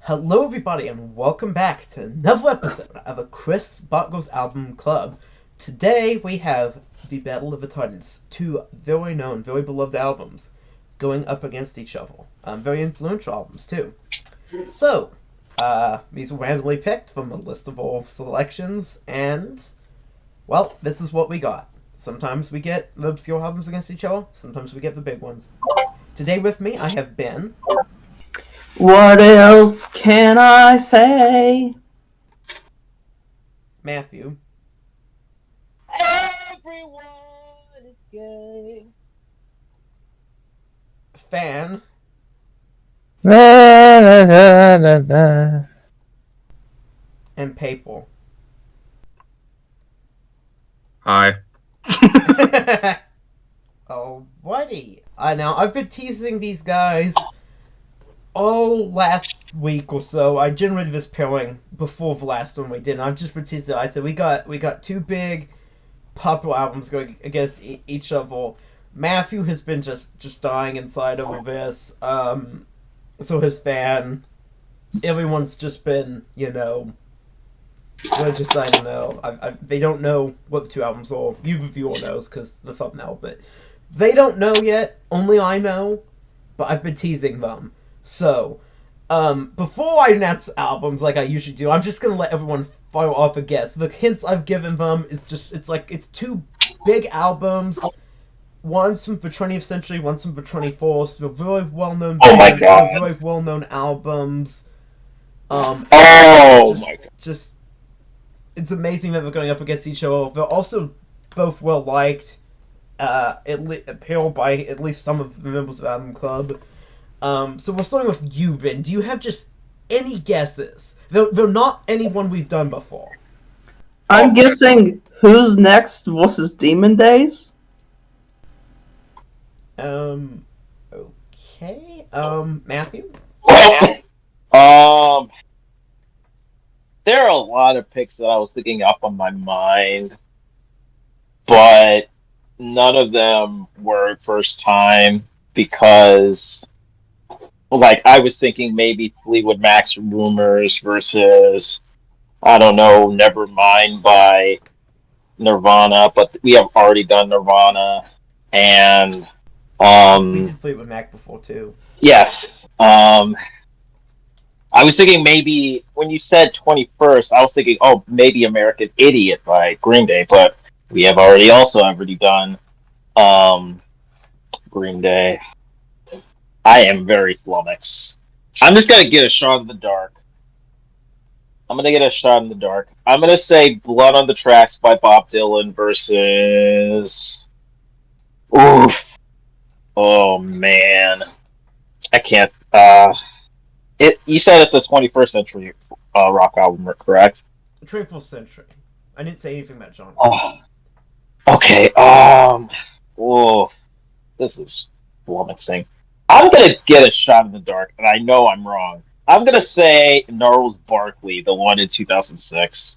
Hello, everybody, and welcome back to another episode of a Chris Bartle's Album Club. Today we have the Battle of the Titans, two very known, very beloved albums, going up against each other. Very influential albums, too. So, these were randomly picked from a list of all selections, and, well, this is what we got. Sometimes we get the obscure albums against each other, sometimes we get the big ones. Today with me, I have Ben. What else can I say? Matthew. Everyone is gay. Fan. And Paper. Hi. Alrighty. Now, I've been teasing these guys all last week or so. I generated this pairing before the last one we did, and I've just been teasing. I said we got two big popular albums going against each other. Matthew has been just dying inside over this. So his fan. Everyone's just been, they're just, I don't know. They don't know what the two albums are. You, the viewer, knows because the thumbnail, but they don't know yet. Only I know. But I've been teasing them. So, before I announce albums like I usually do, I'm just gonna let everyone fire off a guess. The hints I've given them is just, it's two big albums. One's from the 20th century, one's from the 24th. They're very well-known Oh my bands, God. they're very well-known albums. Oh my God. Just, it's amazing that they're going up against each other. They're also both well-liked, appealed by at least some of the members of the Album Club. So we're starting with you, Ben. Do you have just any guesses? They're not anyone we've done before. I'm guessing Who's Next versus Demon Days? Okay. Matthew? There are a lot of picks that I was thinking up on my mind, but none of them were first time because, like, I was thinking maybe Fleetwood Mac's Rumors versus, I don't know, Nevermind by Nirvana, but we have already done Nirvana, and We did Fleetwood Mac before, too. yes. I was thinking maybe when you said 21st, I was thinking, oh, maybe American Idiot by Green Day, but we have already done Green Day. I am very flummoxed. I'm just gonna get a shot in the dark. I'm gonna say Blood on the Tracks by Bob Dylan versus. Oof. Oh man. I can't. You said it's a 21st century rock album, correct? 21st century. I didn't say anything about genre. Oh, okay. Whoa, this is flummoxing. I'm gonna get a shot in the dark, and I know I'm wrong. I'm gonna say Gnarls Barkley, the one in 2006.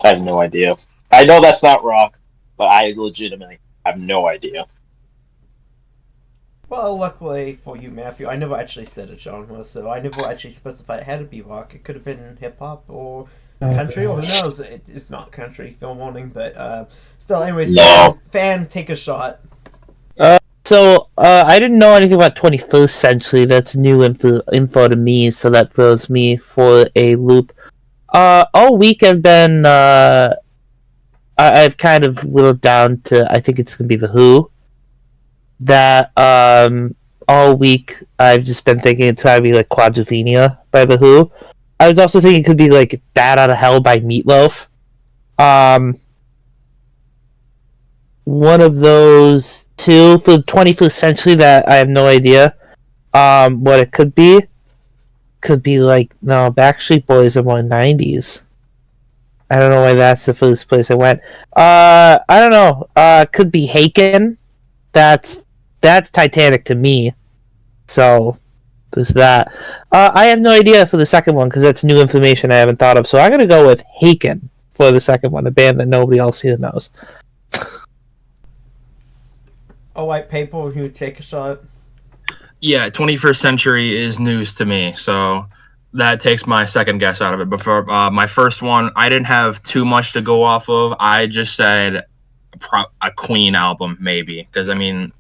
I have no idea. I know that's not rock, but I legitimately have no idea. Well, luckily for you, Matthew, I never actually said a genre, so I never actually specified it had to be rock. It could have been hip-hop or country, or who knows. It's not country, film warning, but still, anyways, No. fan, take a shot. So I didn't know anything about 21st century. That's new info to me, so that throws me for a loop. All week I've been, I've kind of whittled down to, I think it's going to be The Who. That, all week I've just been thinking it's going to be like Quadrophenia by The Who. I was also thinking it could be like Bad Out of Hell by Meatloaf. One of those two for the 21st century that I have no idea what it could be. Could be like, no, Backstreet Boys are more 90s. I don't know why that's the first place I went. I don't know. Could be Haken. That's Titanic to me. So there's that. I have no idea for the second one because that's new information I haven't thought of. So I'm gonna go with Haken for the second one, a band that nobody else here knows. Oh, white paper, you take a shot. Yeah, 21st century is news to me, so that takes my second guess out of it. But for my first one, I didn't have too much to go off of. I just said a Queen album, maybe, because I mean,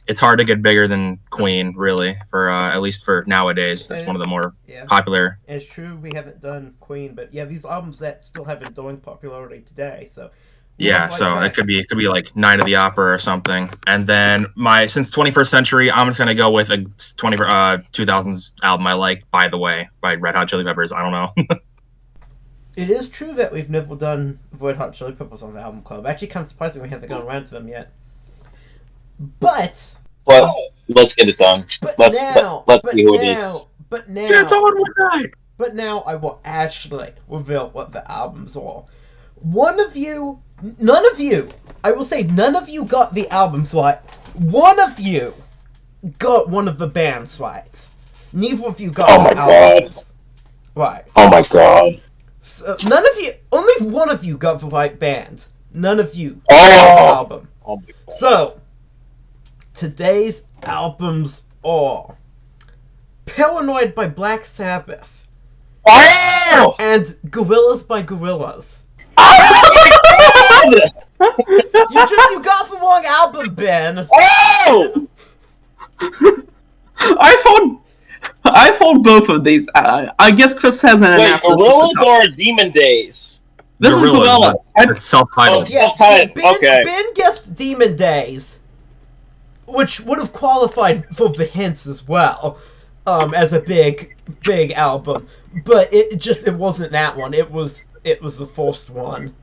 it's hard to get bigger than Queen, really. For at least for nowadays, that's one of the more popular. And it's true we haven't done Queen, but yeah, these albums that still have enduring popularity today. So yeah, so it could be like Night of the Opera or something. And then since 21st Century, I'm just gonna go with a 2000s album I like, By the Way, by Red Hot Chili Peppers. I don't know. It is true that we've never done Red Hot Chili Peppers on the album club. Actually, kind of surprising we haven't gone around to them yet. But let's get it done. Let's see who it is. But now, it's on with that. But now I will actually reveal what the albums are. None of you, I will say none of you got the albums right. One of you got one of the bands right. Neither of you got the albums right. Oh my god. So none of you, only one of you got the right band. None of you got the album. Oh my god. So, today's albums are Paranoid by Black Sabbath. Wow! And Gorillaz by Gorillaz. Oh my god! You got the wrong album, Ben. Oh! I've heard both of these. I guess Chris hasn't announced. Wait, Gorillaz or Demon Days? This is Gorillaz. It's self-titled. Yeah, okay. Ben guessed Demon Days, which would have qualified for the hints as well, as a big album. But it wasn't that one. It was the first one.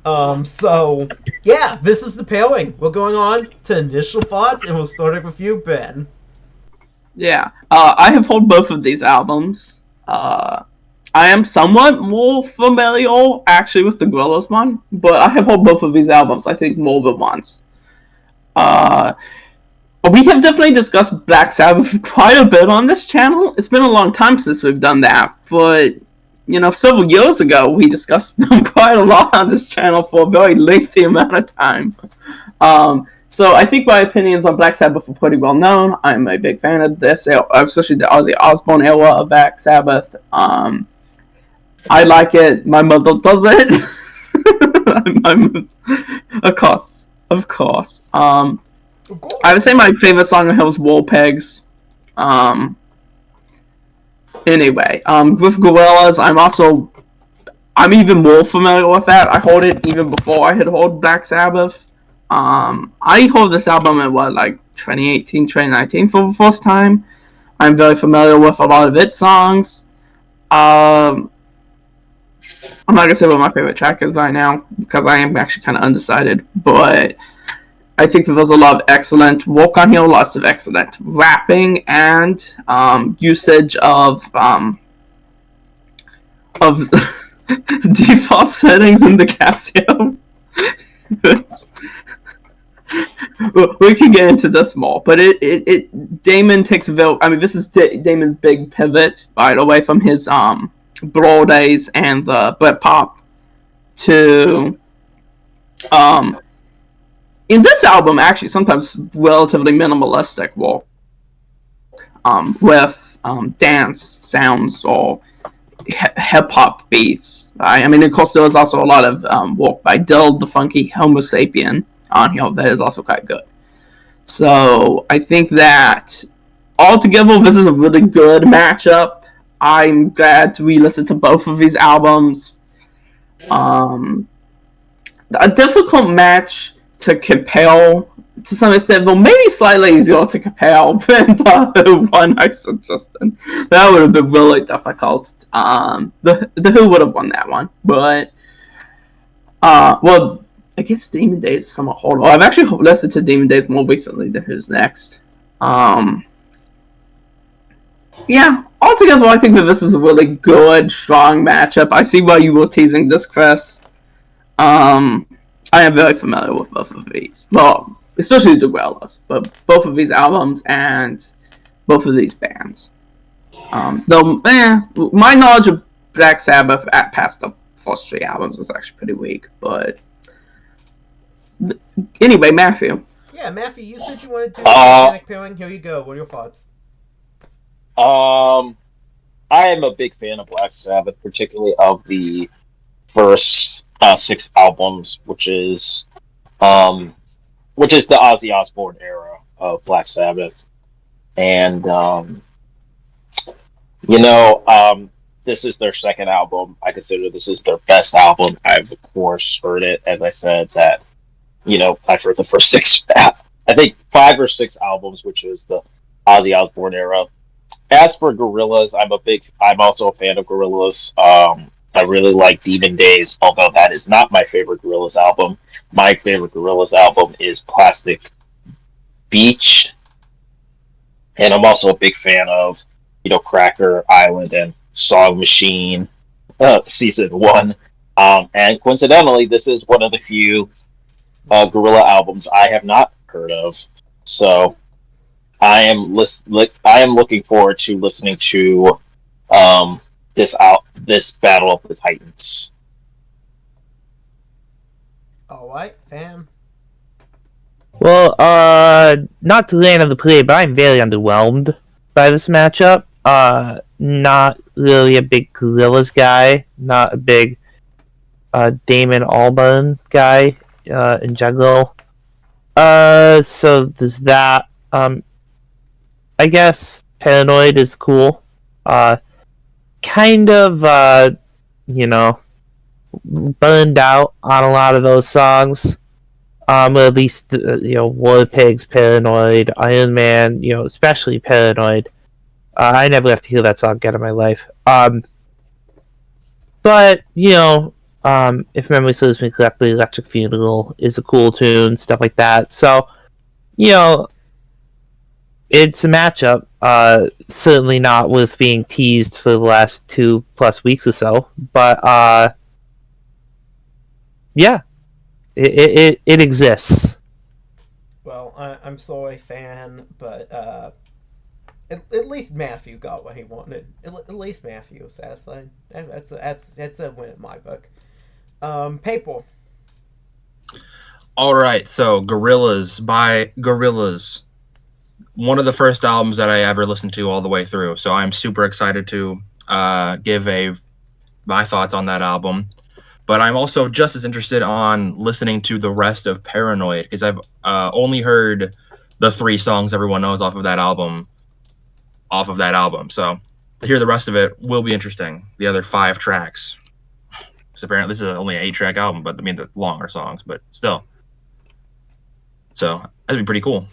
So yeah, this is the pairing. We're going on to initial thoughts, and we'll start with you, Ben. Yeah, I have heard both of these albums. I am somewhat more familiar, actually, with the Gorillaz one, but I have heard both of these albums, I think, more than once. We have definitely discussed Black Sabbath quite a bit on this channel. It's been a long time since we've done that, but, several years ago, we discussed them quite a lot on this channel for a very lengthy amount of time. So I think my opinions on Black Sabbath are pretty well known. I'm a big fan of this, especially the Ozzy Osbourne era of Black Sabbath. I like it. My mother does it. Of course. I would say my favorite song on here was Wall Pegs. Anyway, with Gorillaz, I'm even more familiar with that. I heard it even before I had heard Black Sabbath. I heard this album in 2018, 2019 for the first time. I'm very familiar with a lot of its songs. I'm not gonna say what my favorite track is right now because I am actually kind of undecided. But I think that there's a lot of excellent work on here, lots of excellent rapping and usage of default settings in the Casio. We can get into this more, but Damon takes this is Damon's big pivot, right, away from his Brawl days and the Britpop to in this album actually sometimes relatively minimalistic work with dance sounds or hip hop beats. I mean, of course, there was also a lot of work by Dill the Funky Homo Sapien on here that is also quite good. So I think that altogether this is a really good matchup. I'm glad we listened to both of these albums. A difficult match to compare to some extent, but maybe slightly easier to compare than the one I suggested. That would have been really difficult. The Who would have won that one, but well, I guess Demon Days is somewhat harder. I've actually listened to Demon Days more recently than Who's Next. Yeah, altogether, I think that this is a really good, strong matchup. I see why you were teasing this, Chris. I am very familiar with both of these. Well, especially the Gorillaz, but both of these albums and both of these bands. Though, my knowledge of Black Sabbath past the first three albums is actually pretty weak, but anyway, Matthew. Yeah, Matthew, you said you wanted to do a organic pairing. Here you go. What are your thoughts? I I am a big fan of Black Sabbath, particularly of the first six albums, um, which is the Ozzy Osbourne era of Black Sabbath, and you know, this is their second album. I consider this is their best album. I've of course heard it, as I said that I've heard the first six, I think 5 or 6 albums, which is the Ozzy Osbourne era. As for Gorillaz, I'm also a fan of Gorillaz. I really like Demon Days, although that is not my favorite Gorillaz album. My favorite Gorillaz album is Plastic Beach, and I'm also a big fan of, Cracker Island and Song Machine, Season 1. And coincidentally, this is one of the few Gorilla albums I have not heard of. So I am looking forward to listening to this Battle of the Titans. All right, fam. Well, not to land on the play, but I'm very underwhelmed by this matchup. Not really a big Gorillaz guy, not a big Damon Albarn guy in general. So there's that. I guess Paranoid is cool. Kind of, burned out on a lot of those songs. At least, War Pigs, Paranoid, Iron Man, especially Paranoid. I never have to hear that song again in my life. But, if memory serves me correctly, Electric Funeral is a cool tune, stuff like that. So, it's a matchup. Certainly not worth being teased for the last 2+ weeks or so. But, yeah, it exists. Well, I'm sorry, fan, but at least Matthew got what he wanted. At least Matthew was satisfied. That's a win in my book. Paper. All right, so Gorillaz by Gorillaz. One of the first albums that I ever listened to all the way through. So I'm super excited to give my thoughts on that album. But I'm also just as interested on listening to the rest of Paranoid, because I've only heard the 3 songs everyone knows off of that album. So to hear the rest of it will be interesting. The other 5 tracks. Because apparently this is only an 8-track album, but I mean the longer songs, but still. So that'd be pretty cool.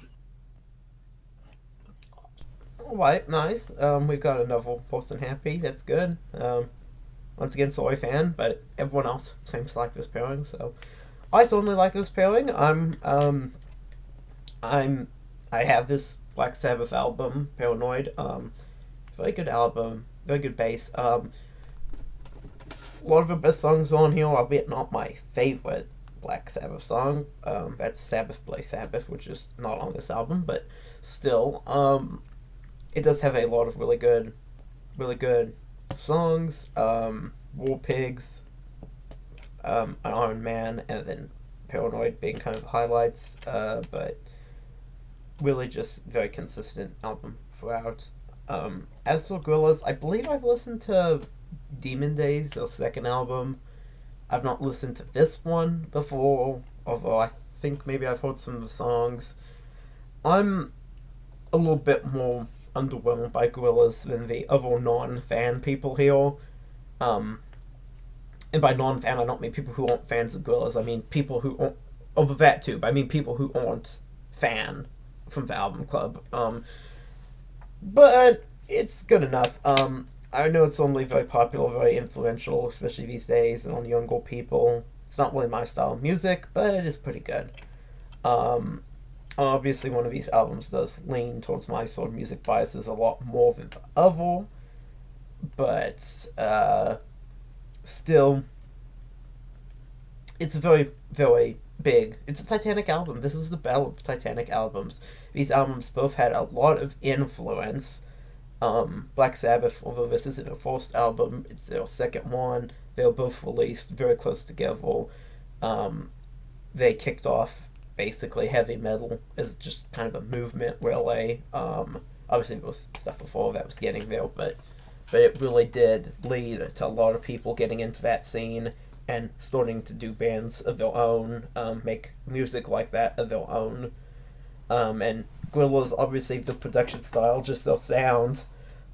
Alright, nice. We've got another person happy. That's good. Once again, sorry, fan, but everyone else seems to like this pairing. So I certainly like this pairing. I have this Black Sabbath album, Paranoid. Very good album, very good bass. A lot of the best songs on here, albeit not my favorite Black Sabbath song. That's Sabbath Play Sabbath, which is not on this album, but still, it does have a lot of really good songs. War Pigs, an Iron Man, and then Paranoid being kind of highlights. But really just very consistent album throughout. As for Gorillaz, I believe I've listened to Demon Days, their second album. I've not listened to this one before, although I think maybe I've heard some of the songs. I'm a little bit more underwhelmed by Gorillaz than the other non-fan people here. And by non-fan, I don't mean people who aren't fans of Gorillaz. I mean people who aren't, of that too, but I mean people who aren't fan from the album club. But it's good enough. I know it's only very popular, very influential, especially these days, and on younger people. It's not really my style of music, but it is pretty good. Obviously, one of these albums does lean towards my sort of music biases a lot more than the other, but still, it's very, very big. It's a Titanic album. This is the battle of Titanic albums. These albums both had a lot of influence. Black Sabbath, although this isn't their first album, it's their second one. They were both released very close together. They kicked off basically heavy metal as just kind of a movement, really. Obviously there was stuff before that was getting there, but but it really did lead to a lot of people getting into that scene and starting to do bands of their own, make music like that of their own. And Gorillaz, obviously, the production style, just their sound,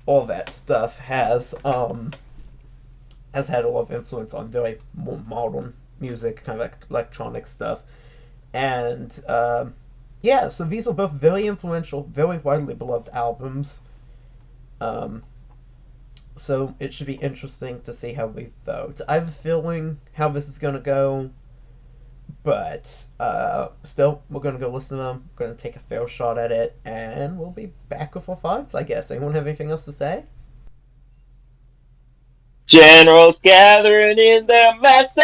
all that stuff has had a lot of influence on very more modern music, kind of like electronic stuff. And yeah, so these are both very influential, very widely beloved albums. So it should be interesting to see how we vote. I have a feeling how this is going to go, but still, we're going to go listen to them. We're going to take a fair shot at it, and we'll be back with our thoughts, I guess. Anyone have anything else to say? Generals gathering in their masses,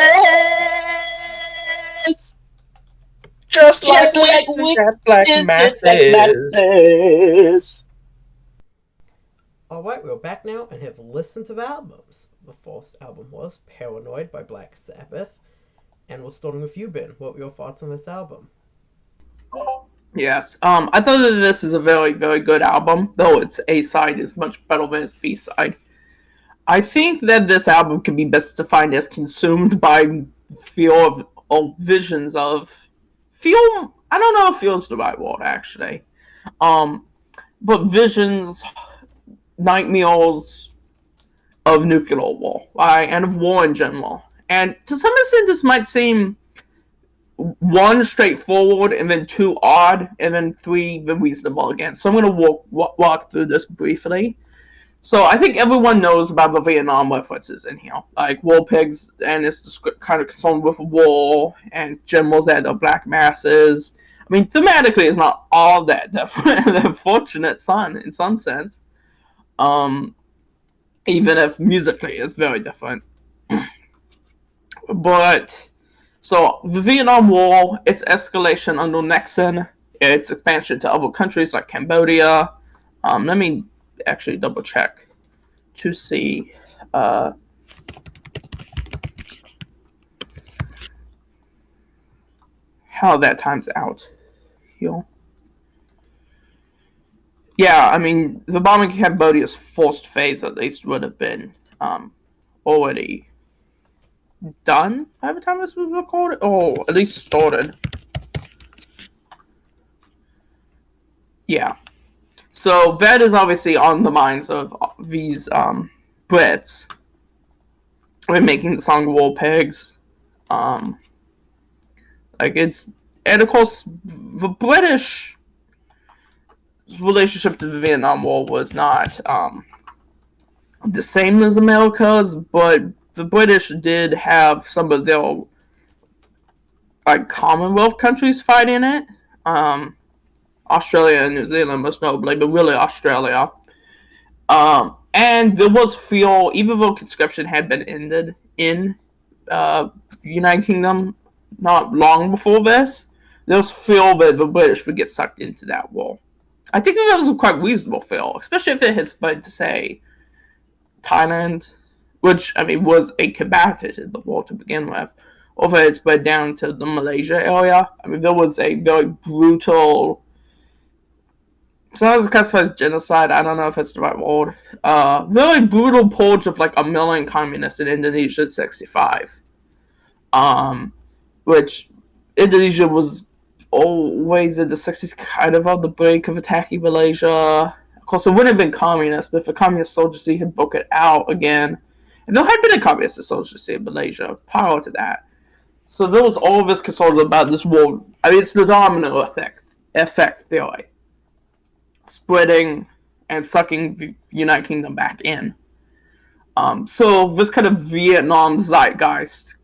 Just like witches witches, at black just like masses. masses. Alright, we're back now and have listened to the albums. The first album was Paranoid by Black Sabbath. And we're starting with you, Ben. What were your thoughts on this album? Yes. I thought that this is a very, very good album, though its A-side is much better than its B-side. I think that this album can be best defined as consumed by feel of visions of feel. I don't know if feel's the right word actually, but visions, nightmares of nuclear war, right, and of war in general. And to some extent, this might seem one straightforward, and then two odd, and then three reasonable again. So I'm going to walk through this briefly. So I think everyone knows about the Vietnam references in here, like war pigs, and it's kind of concerned with war, and generals that are black masses. I mean, thematically, it's not all that different. Unfortunate son, in some sense, even if musically it's very different. But so the Vietnam War, its escalation under Nixon, its expansion to other countries like Cambodia. Let me actually double check to see how that times out here. Yeah, I mean, the bombing of Cambodia's first phase at least would have been already done by the time this was recorded, or at least started. Yeah. So that is obviously on the minds of these Brits when making the song War Pigs. And of course, the British relationship to the Vietnam War was not the same as America's, but the British did have some of their Commonwealth countries fighting it. Australia and New Zealand most notably, but really Australia. And there was feel, even though conscription had been ended in the United Kingdom not long before this, there was feel that the British would get sucked into that war. I think that was a quite reasonable feel, especially if it had spread to, say, Thailand, which, I mean, was a combatant in the war to begin with, or if it had spread down to the Malaysia area. I mean, there was a very brutal, sometimes it's classified as genocide, I don't know if it's the right word, very brutal purge of like 1 million communists in Indonesia in 1965. Which Indonesia was always in the 1960s kind of on the brink of attacking Malaysia. Of course, it wouldn't have been communist, but if a communist insurgency had broke it out again, and there had been a communist insurgency in Malaysia prior to that. So there was all this concern about this war. I mean, it's the domino effect theory. Spreading and sucking the United Kingdom back in. So this kind of Vietnam zeitgeist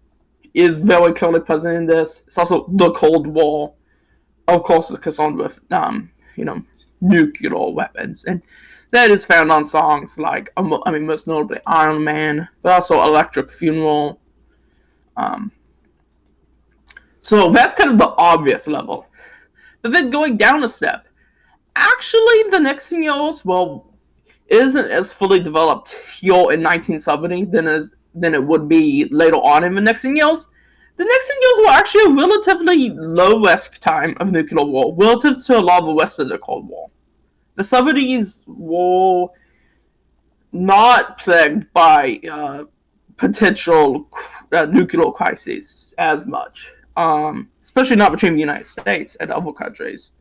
is very clearly present in this. It's also the Cold War. Of course, it's concerned with, nuclear weapons. And that is found on songs like, most notably Iron Man, but also Electric Funeral. So that's kind of the obvious level. But then going down a step, actually, the Nixon years, isn't as fully developed here in 1970 than it would be later on in the Nixon years. The Nixon years were actually a relatively low-risk time of nuclear war, relative to a lot of the rest of the Cold War. The 70s were not plagued by potential nuclear crises as much, especially not between the United States and other countries.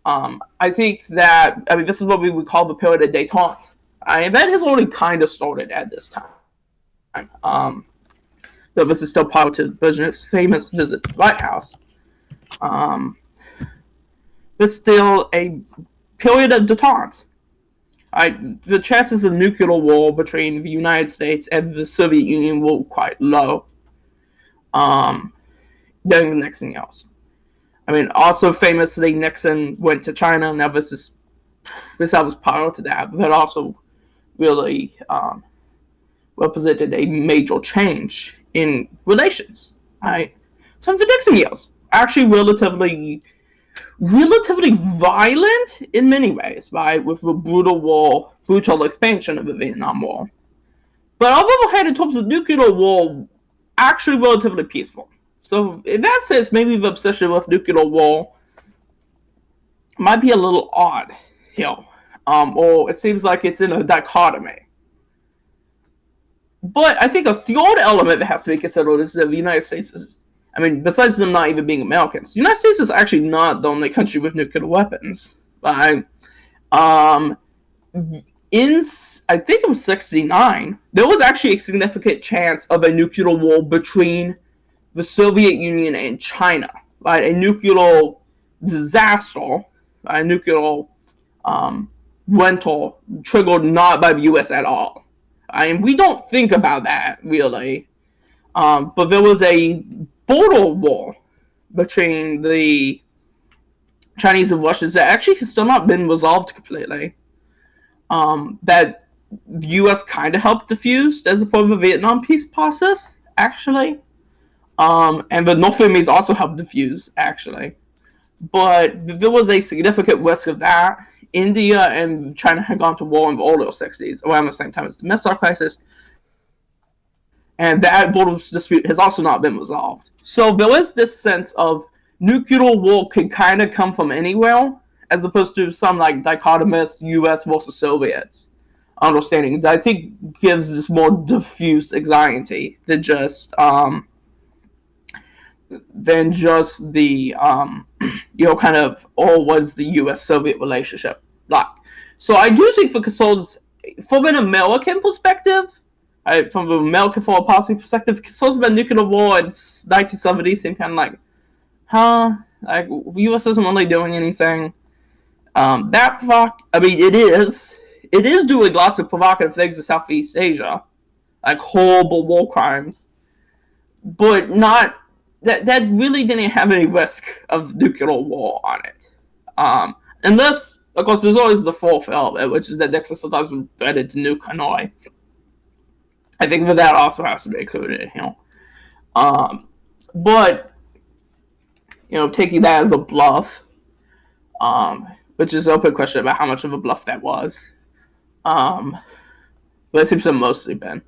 I think that, I mean, this is what we would call the period of détente. And that has already kind of started at this time. Though this is still prior to Bush's famous visit to the White House. There's still a period of détente. The chances of nuclear war between the United States and the Soviet Union were quite low during the Nixon years. I mean, also famously, Nixon went to China. Now, this was prior to that, but that also really represented a major change in relations. Right? So the Nixon years actually relatively violent in many ways, right? With the brutal expansion of the Vietnam War. But on the other hand, in terms of nuclear war, actually relatively peaceful. So in that sense, maybe the obsession with nuclear war might be a little odd here. Or it seems like it's in a dichotomy. But I think a third element that has to be considered is that the United States is, I mean, besides them not even being Americans, the United States is actually not the only country with nuclear weapons. Right? I think it was 1969, there was actually a significant chance of a nuclear war between the Soviet Union and China. Right? A nuclear disaster, a nuclear winter triggered not by the U.S. at all. I mean, we don't think about that, really. But there was a border war between the Chinese and Russians that actually has still not been resolved completely. That the U.S. kind of helped diffuse as a part of the Vietnam peace process, actually. And the North Vietnamese also helped diffuse, actually. But there was a significant risk of that. India and China had gone to war in the early 60s, around the same time as the missile crisis. And that border dispute has also not been resolved. So there is this sense of nuclear war could kind of come from anywhere, as opposed to some like dichotomous U.S. versus Soviets understanding that I think gives this more diffuse anxiety than just the kind of, or was the U.S.-Soviet relationship like? So I do think for consultants, from an American perspective, from an American foreign policy perspective, concerns about nuclear war in 1970 seem kind of like, like the U.S. isn't really doing anything. I mean, it is doing lots of provocative things in Southeast Asia, like horrible war crimes, but not. That really didn't have any risk of nuclear war on it. Unless, of course, there's always the fourth element, which is that Nixon sometimes was threatened to nuke Hanoi. I think that also has to be included, But, taking that as a bluff, which is an open question about how much of a bluff that was. But it seems to have mostly been.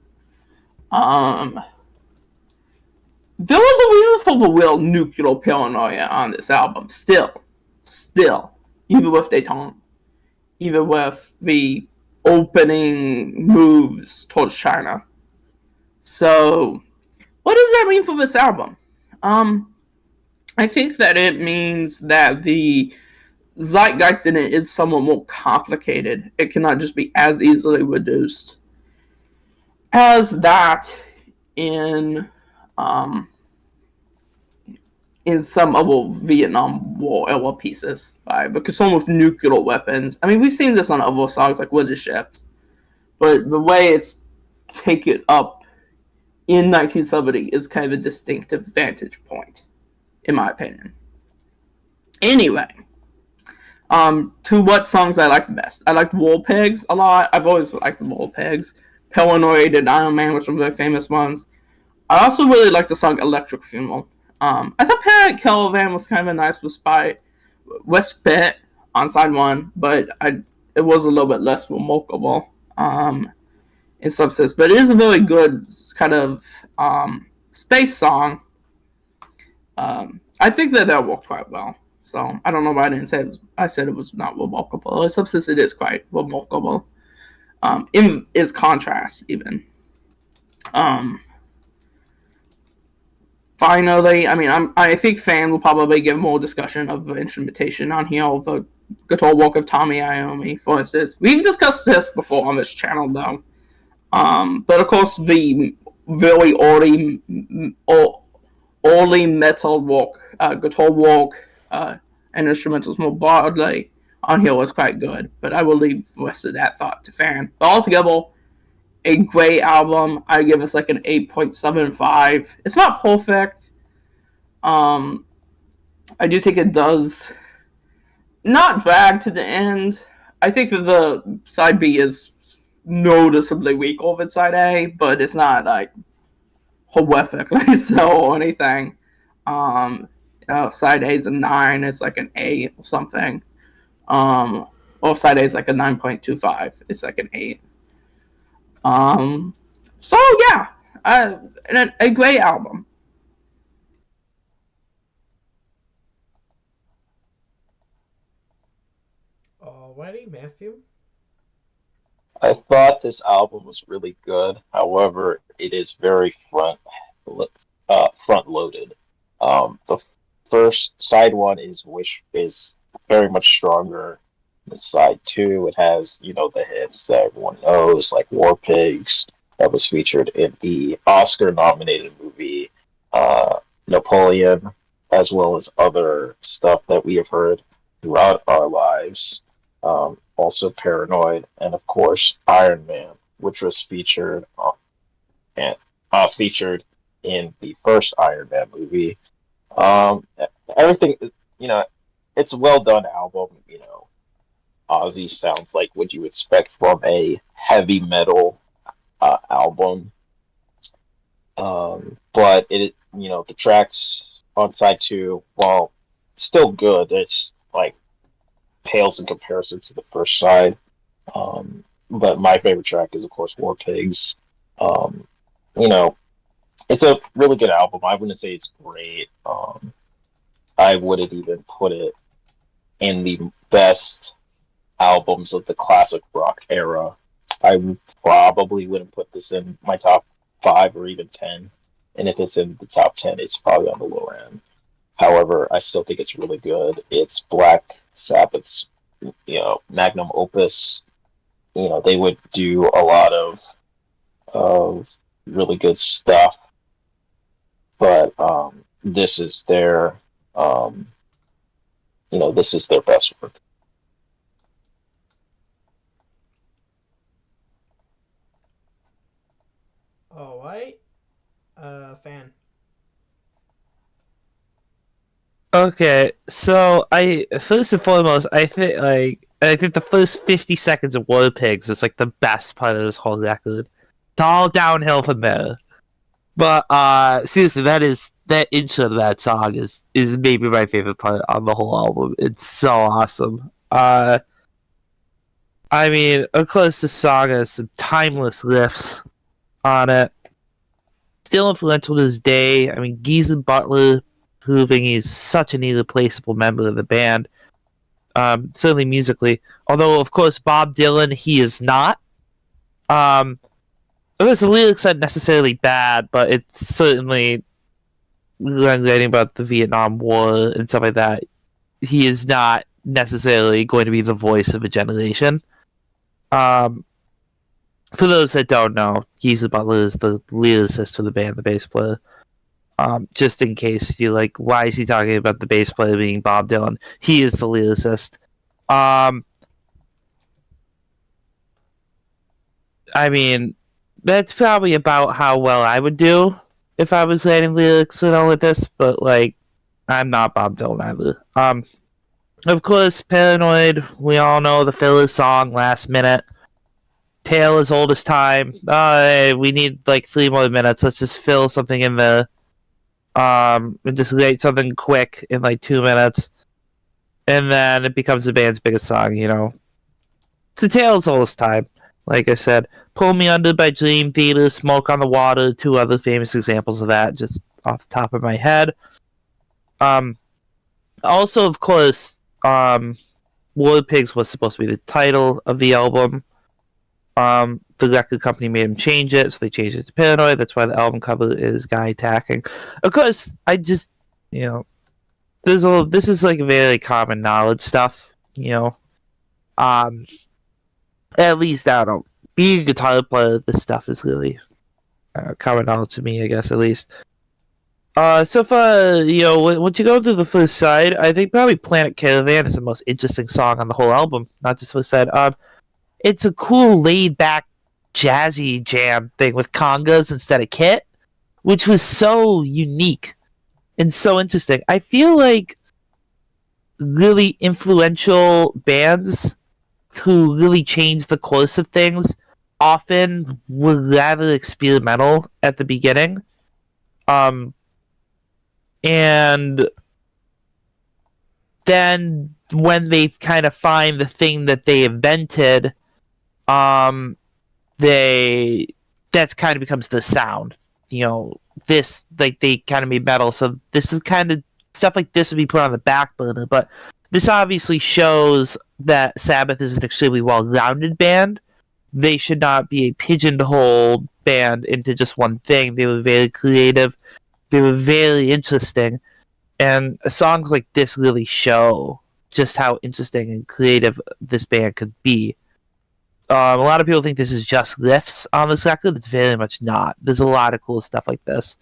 There was a reason for the real nuclear paranoia on this album. Still, even with Détente, even with the opening moves towards China. So, what does that mean for this album? I think that it means that the zeitgeist in it is somewhat more complicated. It cannot just be as easily reduced as that in some other Vietnam War era pieces, right? Because some with nuclear weapons. I mean, we've seen this on other songs like Winter Ships, but the way it's taken up in 1970 is kind of a distinctive vantage point, in my opinion. Anyway, to what songs I like the best. I liked War Pigs a lot. I've always liked the War Pigs. Paranoid and Iron Man, which are very famous ones. I also really like the song Electric Funeral. I thought Parent Caravan was kind of a nice respite on side one, but it was a little bit less remarkable in some sense. But it is a very good kind of space song. I think that worked quite well. So I don't know why I didn't say it was. I said it was not remarkable. In some sense, it is quite remarkable. in its contrast even. Finally, I mean, I think Fan will probably give more discussion of the instrumentation on here, of the guitar work of Tommy Iommi, for instance. We've discussed this before on this channel, though. But of course, the very early metal work, guitar work, and instrumentals more broadly on here was quite good. But I will leave the rest of that thought to Fan. But altogether, a great album. I give this like an 8.75. It's not perfect. I do think it does not drag to the end. I think that the side B is noticeably weak over side A, but it's not like horrifically so or anything. Side A is a 9, it's like an 8 or something. Or side A is like a 9.25, it's like an 8. So yeah, a great album. Alrighty, Matthew. I thought this album was really good. However, it is very front loaded. The first side one is very much stronger than side two. It has the hits that everyone knows, like War Pigs, that was featured in the Oscar nominated movie Napoleon, as well as other stuff that we have heard throughout our lives. Also Paranoid, and of course Iron Man, which was featured in the first Iron Man movie. Everything, it's a well done album. Ozzy sounds like what you expect from a heavy metal album. But the tracks on side two, while still good, it's like pales in comparison to the first side. But my favorite track is, of course, War Pigs. It's a really good album. I wouldn't say it's great. I wouldn't even put it in the best albums of the classic rock era. I probably wouldn't put this in my top 5 or even 10. And if it's in the top 10, it's probably on the lower end. However, I still think it's really good. It's Black Sabbath's, magnum opus. They would do a lot of really good stuff, but this is their best work. All right, Fan. Okay, so first and foremost, I think the first 50 seconds of War Pigs is like the best part of this whole record. It's all downhill from there. But seriously, that intro to that song is maybe my favorite part on the whole album. It's so awesome. I mean, of course, the song has some timeless riffs on it. Still influential to this day. I mean, Geezer Butler proving he's such an irreplaceable member of the band. Certainly musically. Although, of course, Bob Dylan, he is not. The lyrics aren't necessarily bad, but it's certainly writing about the Vietnam War and stuff like that. He is not necessarily going to be the voice of a generation. For those that don't know, Geezer Butler is the lyricist for the band, the bass player. Just in case you're like, why is he talking about the bass player being Bob Dylan? He is the lyricist. I mean, that's probably about how well I would do if I was writing lyrics and all of this, but like, I'm not Bob Dylan either. Of course, Paranoid, we all know the filler song, Last Minute. Tale as Old as Time. Hey, we need like 3 more minutes. Let's just fill something in there. And just write something quick in like 2 minutes. And then it becomes the band's biggest song, It's a Tale as Old as Time. Like I said, Pull Me Under by Dream Theater, Smoke on the Water, 2 other famous examples of that, just off the top of my head. Also, of course, War Pigs was supposed to be the title of the album. The record company made him change it, so they changed it to Paranoid. That's why the album cover is guy attacking. Of course, I just, this is like very common knowledge stuff, At least, I don't know. Being a guitar player, this stuff is really common knowledge to me, I guess, at least. So far, once you go to the first side, I think probably Planet Caravan is the most interesting song on the whole album, not just first side. It's a cool, laid-back, jazzy jam thing with congas instead of kit, which was so unique and so interesting. I feel like really influential bands who really changed the course of things often were rather experimental at the beginning. And then when they kind of find the thing that they invented, that's kind of becomes the sound. This, like, they kind of made metal, so this is kind of stuff like this would be put on the back burner, but this obviously shows that Sabbath is an extremely well-rounded band. They should not be a pigeonhole band into just one thing. They were very creative. They were very interesting. And songs like this really show just how interesting and creative this band could be. A lot of people think this is just riffs on this record. It's very much not. There's a lot of cool stuff like this.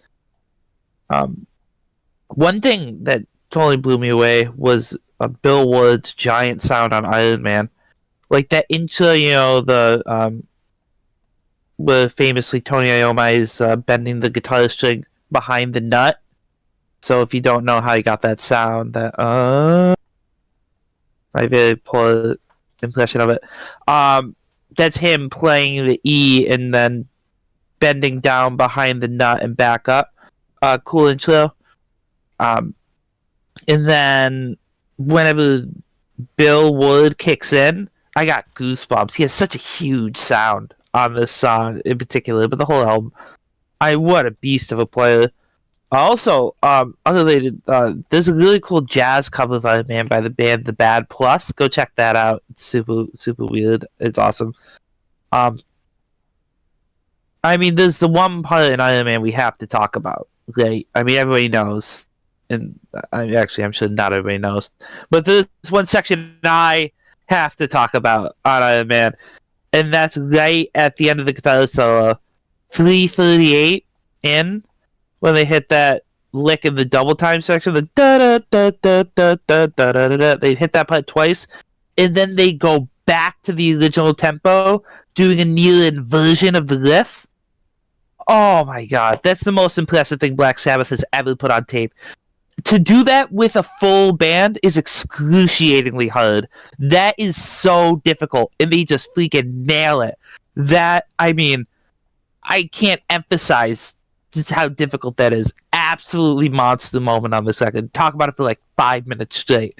One thing that totally blew me away was Bill Ward's giant sound on Iron Man. Like that intro, where famously Tony Iommi is bending the guitar string behind the nut. So if you don't know how he got that sound, my very poor impression of it. That's him playing the E and then bending down behind the nut and back up. Cool intro. And then whenever Bill Ward kicks in, I got goosebumps. He has such a huge sound on this song in particular, but the whole album. What a beast of a player. Also, unrelated, there's a really cool jazz cover of Iron Man by the band The Bad Plus. Go check that out. It's super, super weird. It's awesome. There's the one part in Iron Man we have to talk about, right? Everybody knows. And I'm sure not everybody knows. But there's one section I have to talk about on Iron Man. And that's right at the end of the guitar solo. 3:38 in, when they hit that lick in the double time section, the da-da-da-da-da-da-da-da-da-da, they hit that part twice, and then they go back to the original tempo, doing a near inversion of the riff. Oh my god, that's the most impressive thing Black Sabbath has ever put on tape. To do that with a full band is excruciatingly hard. That is so difficult, and they just freaking nail it. I can't emphasize just how difficult that is. Absolutely monster moment on this record. Talk about it for like 5 minutes straight.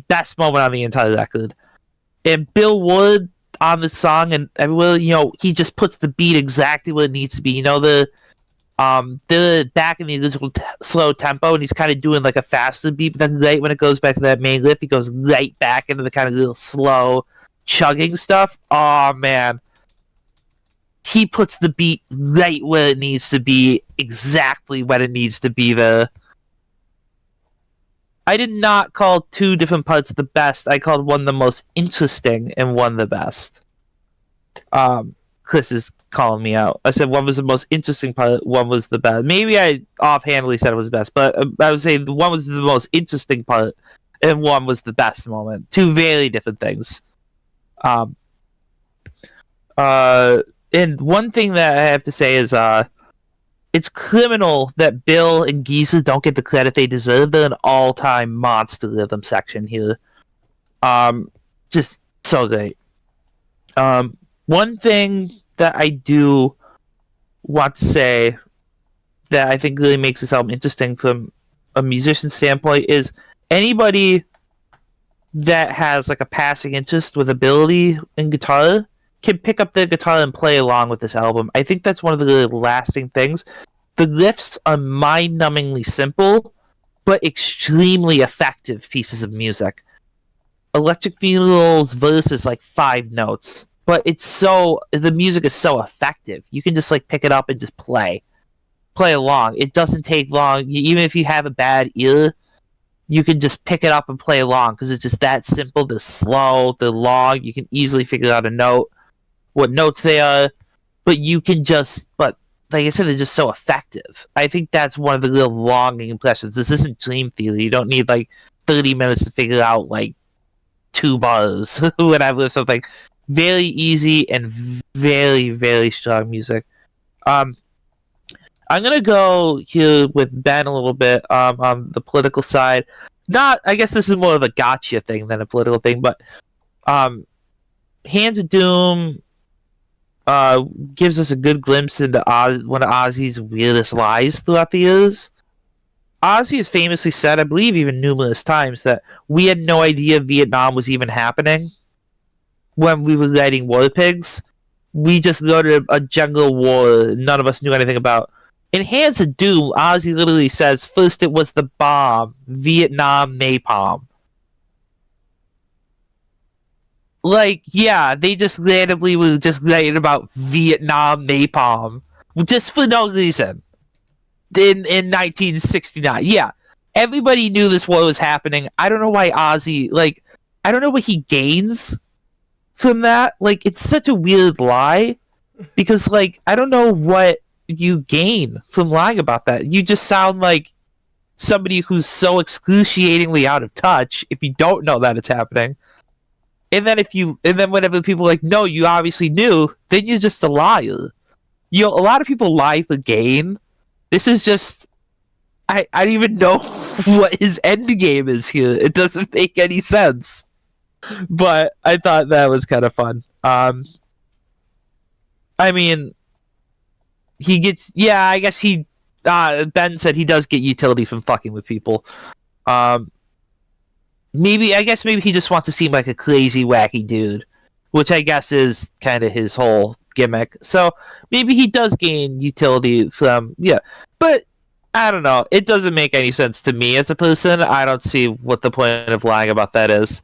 Best moment on the entire record. And Bill Ward on the song and everywhere, he just puts the beat exactly where it needs to be. They're back in the original slow tempo, and he's kind of doing like a faster beat, but then right when it goes back to that main riff, he goes right back into the kind of little slow chugging stuff. Oh man. He puts the beat right where it needs to be, exactly when it needs to be there. I did not call two different parts the best. I called one the most interesting and one the best. Chris is calling me out. I said one was the most interesting part, one was the best. Maybe I offhandedly said it was the best, but I would say one was the most interesting part and one was the best moment. Two very different things. And one thing that I have to say is, it's criminal that Bill and Geezer don't get the credit they deserve. They're an all-time monster rhythm section here. Just so great. One thing that I do want to say that I think really makes this album interesting from a musician standpoint is anybody that has like a passing interest with ability in guitar can pick up the guitar and play along with this album. I think that's one of the really lasting things. The riffs are mind-numbingly simple, but extremely effective pieces of music. Electric Funeral's verse is like 5 notes, but the music is so effective. You can just like pick it up and just play along. It doesn't take long. Even if you have a bad ear, you can just pick it up and play along because it's just that simple. They're slow, they're long. You can easily figure out what notes they are. But like I said, they're just so effective. I think that's one of the real longing impressions. This isn't Dream Theater. You don't need like 30 minutes to figure out like 2 bars, whatever, or something. Very easy and very, very strong music. I'm gonna go here with Ben a little bit on the political side. I guess this is more of a gotcha thing than a political thing, but Hands of Doom gives us a good glimpse into one of Ozzy's weirdest lies throughout the years. Ozzy has famously said, I believe even numerous times, that we had no idea Vietnam was even happening when we were writing War Pigs. We just go to a jungle war none of us knew anything about. In Hands of Doom, Ozzy literally says, first it was the bomb, Vietnam napalm. Like, yeah, they just randomly were just writing about Vietnam napalm. Just for no reason. In 1969. Yeah. Everybody knew this war was happening. I don't know why Ozzy, like, I don't know what he gains from that. Like, it's such a weird lie. Because, like, I don't know what you gain from lying about that. You just sound like somebody who's so excruciatingly out of touch if you don't know that it's happening. And then whenever people are like, no, you obviously knew, then you're just a liar. A lot of people lie for gain. This is just, I don't even know what his end game is here. It doesn't make any sense. But I thought that was kind of fun. I mean, I guess Ben said he does get utility from fucking with people. Maybe he just wants to seem like a crazy, wacky dude, which I guess is kind of his whole gimmick. So maybe he does gain utility from, but I don't know. It doesn't make any sense to me as a person. I don't see what the point of lying about that is,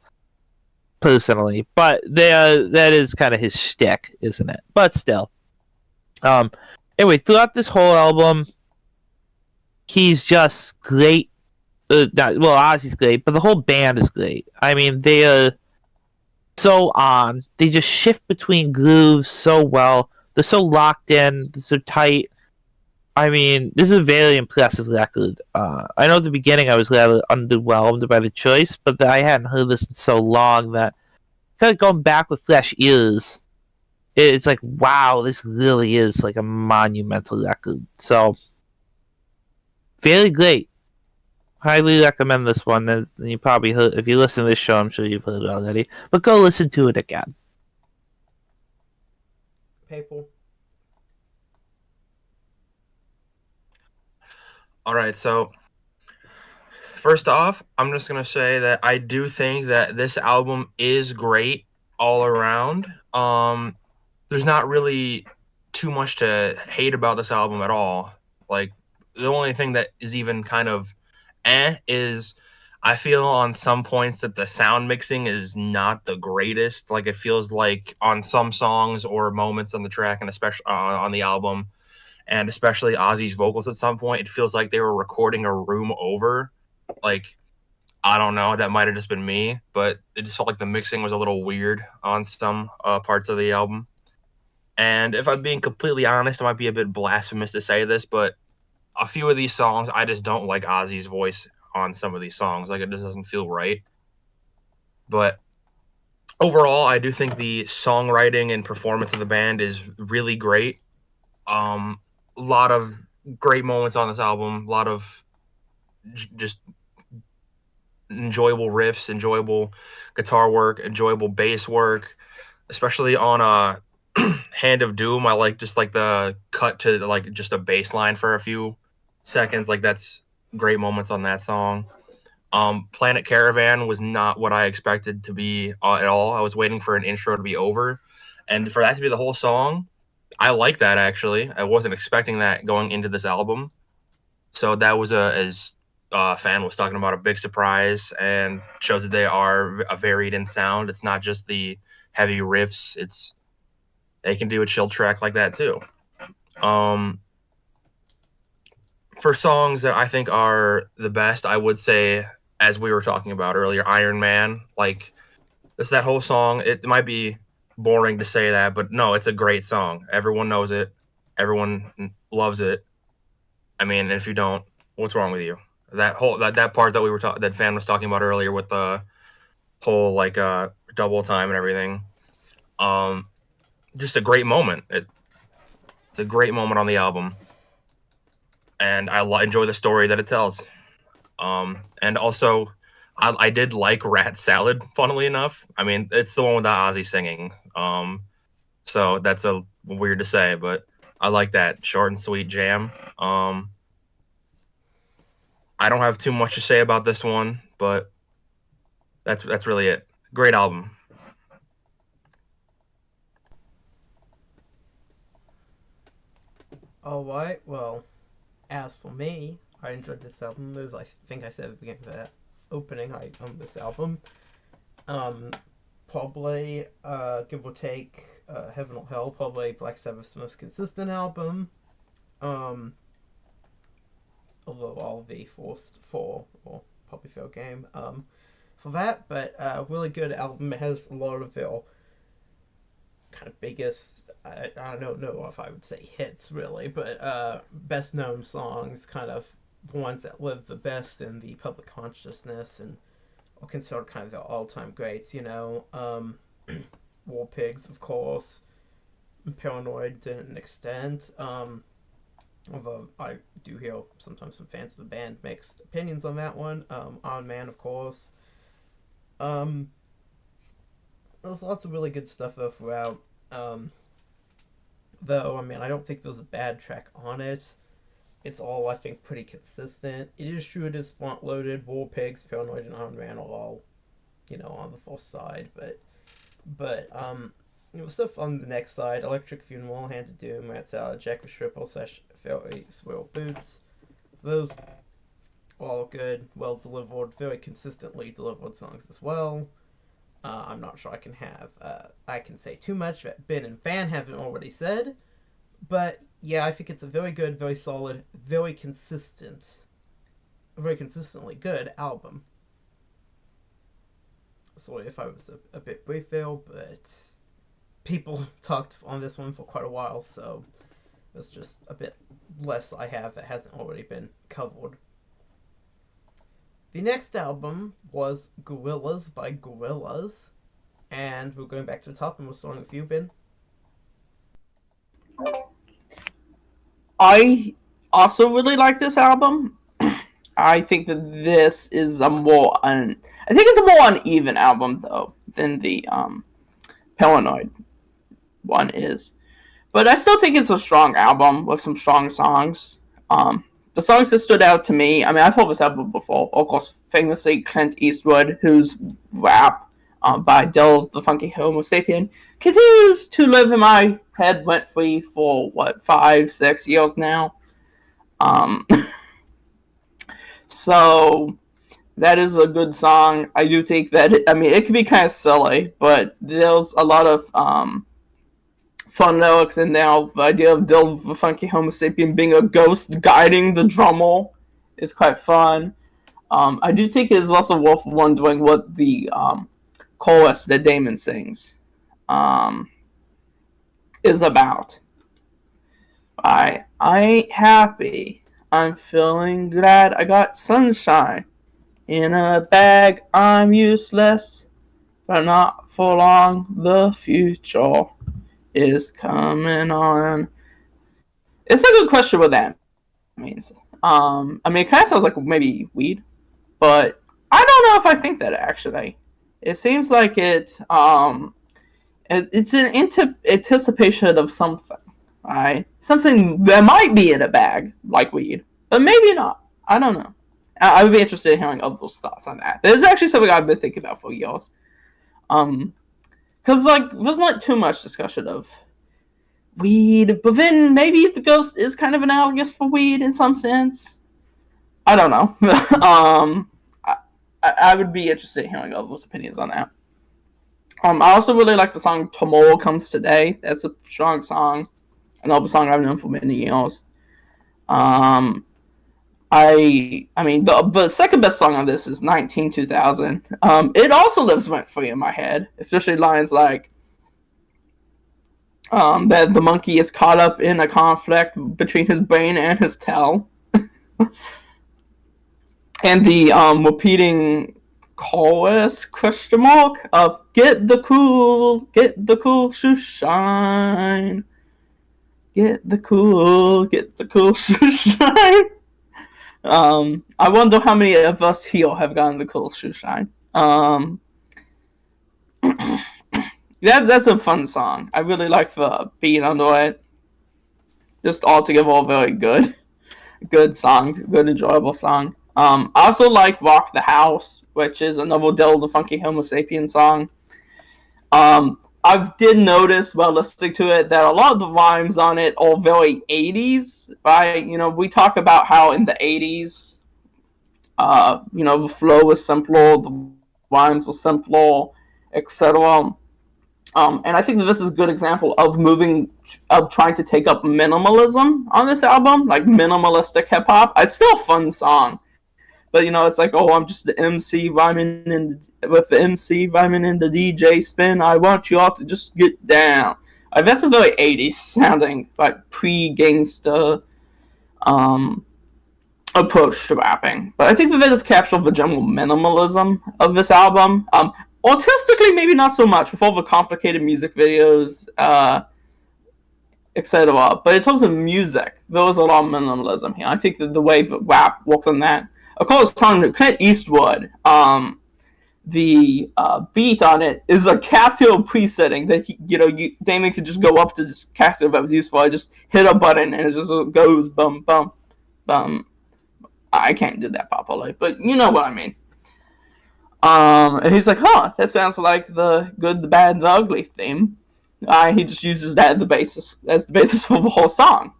personally. But that is kind of his shtick, isn't it? But still. Anyway, throughout this whole album, he's just great. Ozzy's great, but the whole band is great. I mean, they are so on. They just shift between grooves so well. They're so locked in. They're so tight. I mean, this is a very impressive record. I know at the beginning I was rather underwhelmed by the choice, but I hadn't heard this in so long that kind of going back with fresh ears, it's like, wow, this really is like a monumental record. So, very great. Highly recommend this one. And you probably heard, if you listen to this show, I'm sure you've heard it already. But go listen to it again. People. All right, so first off, I'm just going to say that I do think that this album is great all around. There's not really too much to hate about this album at all. Like, the only thing that is even kind of is I feel on some points that the sound mixing is not the greatest. Like, it feels like on some songs or moments on the track, and especially on the album, and especially Ozzy's vocals at some point, it feels like they were recording a room over. Like, I don't know, that might have just been me, but it just felt like the mixing was a little weird on some parts of the album. And if I'm being completely honest, it might be a bit blasphemous to say this, but a few of these songs, I just don't like Ozzy's voice on some of these songs. Like, it just doesn't feel right. But overall, I do think the songwriting and performance of the band is really great. A lot of great moments on this album. A lot of just enjoyable riffs, enjoyable guitar work, enjoyable bass work, especially on Hand of Doom. I like just like the cut to like just a bass line for a few seconds. Like, that's great moments on that song. Planet Caravan was not what I expected to be at all. I was waiting for an intro to be over, and for that to be the whole song, I like that, actually. I wasn't expecting that going into this album. So that was, as Fan was talking about, a big surprise, and shows that they are varied in sound. It's not just the heavy riffs. It's they can do a chill track like that too. For songs that I think are the best, I would say, as we were talking about earlier, Iron Man. Like, it's that whole song. It might be boring to say that, but no, it's a great song. Everyone knows it. Everyone loves it. I mean, if you don't, what's wrong with you? That part that that Fan was talking about earlier with the whole like double time and everything. Just a great moment. It's a great moment on the album, and I enjoy the story that it tells. And also, I did like Rat Salad. Funnily enough, I mean, it's the one without Ozzy singing. So that's a weird to say, but I like that short and sweet jam. I don't have too much to say about this one, but that's really it. Great album. Alright, well, as for me, I enjoyed this album. As I think I said at the beginning of that opening, I own this album. Probably, give or take, Heaven or Hell, probably Black Sabbath's most consistent album. Although I'll be forced for, or probably fair game, for that. But, really good album. It has a lot of their kind of biggest, I don't know if I would say hits really, but best known songs, kind of the ones that live the best in the public consciousness and are considered kind of their all-time greats, you know. War Pigs, of course, Paranoid to an extent, although I do hear sometimes some fans of the band mixed opinions on that one. Iron Man, of course. There's lots of really good stuff though throughout. Though, I mean, I don't think there's a bad track on it. It's all, I think, pretty consistent. It is true it is front-loaded. War Pigs, Paranoid, and Iron Man are all, you know, on the first side. But you know, stuff on the next side: Electric Funeral, Hand of Doom, Rat Salad, Jack the Stripper, Fairy Swirl Boots. Those are all good, well delivered, very consistently delivered songs as well. I'm not sure I can say too much that Ben and Fan haven't already said, but yeah, I think it's a very good, very solid, very consistently good album. Sorry if I was a bit brief there, but people talked on this one for quite a while, so there's just a bit less I have that hasn't already been covered. The next album was Gorillaz by Gorillaz, and we're going back to the top, and we're starting with you, Ben. I also really like this album. I think that this is I think it's a more uneven album though than the Paranoid one is. But I still think it's a strong album with some strong songs. The songs that stood out to me, I mean, I've heard this album before, of course, famously Clint Eastwood, whose rap by Del the Funky Homo Sapien continues to live in my head rent free for, 5-6 years now. So, that is a good song. I do think that, it can be kind of silly, but there's a lot of fun lyrics in there. The idea of Del the Funky Homo Sapien being a ghost guiding the drummer is quite fun. I do think it is also worth wondering what the chorus that Damon sings is about. I ain't happy. I'm feeling glad I got sunshine in a bag. I'm useless, but not for long. The future is coming on. It's a good question what that means. It kind of sounds like maybe weed, but I don't know if I think that actually. It seems like it's an anticipation of something, right? Something that might be in a bag, like weed, but maybe not. I don't know. I would be interested in hearing other thoughts on that. This is actually something I've been thinking about for years. Because, there's not too much discussion of weed, but then maybe the ghost is kind of analogous for weed in some sense. I don't know. I would be interested in hearing other opinions on that. I also really like the song "Tomorrow Comes Today." That's a strong song. Another song I've known for many years. Um, I mean, the second best song on this is 192000. It also lives rent free in my head, especially lines like that the monkey is caught up in a conflict between his brain and his tail, and the repeating chorus question mark of get the cool shoe shine, get the cool shoe shine. I wonder how many of us here have gotten the cool shoe shine. That's a fun song. I really like the beat under it. Just altogether all very good song, good enjoyable song. I also like "Rock the House," which is another Dill the Funky Homo Sapien song. I did notice while listening to it that a lot of the rhymes on it are very 80s, right? We talk about how in the 80s, the flow was simpler, the rhymes were simpler, etc. And I think that this is a good example of trying to take up minimalism on this album, like minimalistic hip hop. It's still a fun song, but it's like, oh, I'm just the MC rhyming with the MC rhyming in the DJ spin. I want you all to just get down. That's a very 80s sounding, like pre-gangster approach to rapping. But I think that just captures the general minimalism of this album. Artistically, maybe not so much with all the complicated music videos, etc. But in terms of music, there was a lot of minimalism here. I think that the way that rap works on that. Of course, song Clint Eastwood, the beat on it is a Casio presetting that Damon could just go up to this Casio that was useful. I just hit a button and it just goes bum bum bum. I can't do that properly, but you know what I mean. And he's like, huh, that sounds like the good, the bad, the ugly theme. He just uses that as the basis for the whole song.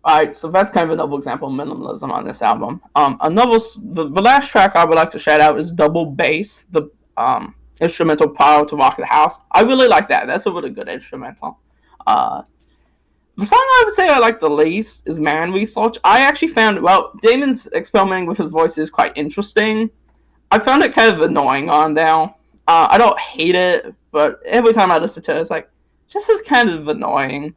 Alright, so that's kind of another example of minimalism on this album. The last track I would like to shout out is Double Bass, the instrumental prior to Rock the House. I really like that. That's a really good instrumental. The song I would say I like the least is Man Research. I actually found, Damon's experimenting with his voice is quite interesting. I found it kind of annoying on there. I don't hate it, but every time I listen to it, it's like, this is kind of annoying.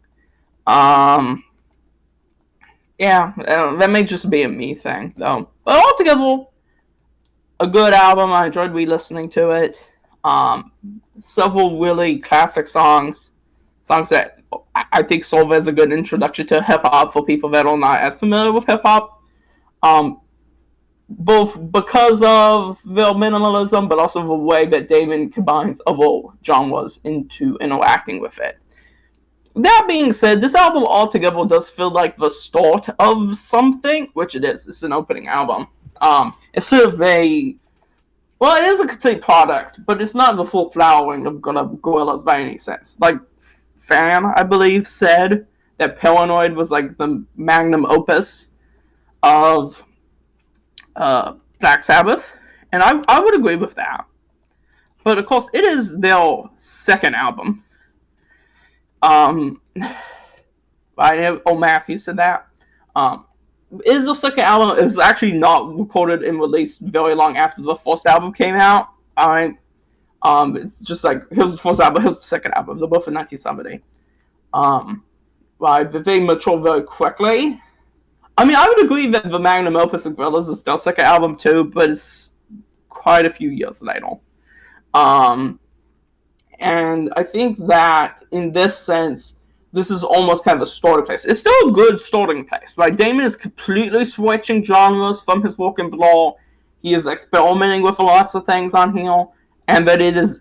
Yeah, that may just be a me thing, though. But altogether, a good album. I enjoyed re-listening to it. Several really classic songs that I think serve as a good introduction to hip-hop for people that are not as familiar with hip-hop. Both because of their minimalism, but also the way that Damon combines other genres into interacting with it. That being said, this album altogether does feel like the start of something, which it is. It's an opening album. It's sort of it is a complete product, but it's not the full flowering of Gorillaz by any sense. Like, Fan, I believe, said that Paranoid was like the magnum opus of Black Sabbath, and I would agree with that. But of course, it is their second album. Matthew said that. It is the second album. It's actually not recorded and released very long after the first album came out. It's just like, here's the first album, here's the second album. They're both in 1970. They mature very quickly. I mean, I would agree that the magnum opus of Gorillaz is their second album too, but it's quite a few years later. And I think that in this sense, this is almost kind of a starting place. It's still a good starting place, right? Damon is completely switching genres from his work in Blur. He is experimenting with lots of things on here, and that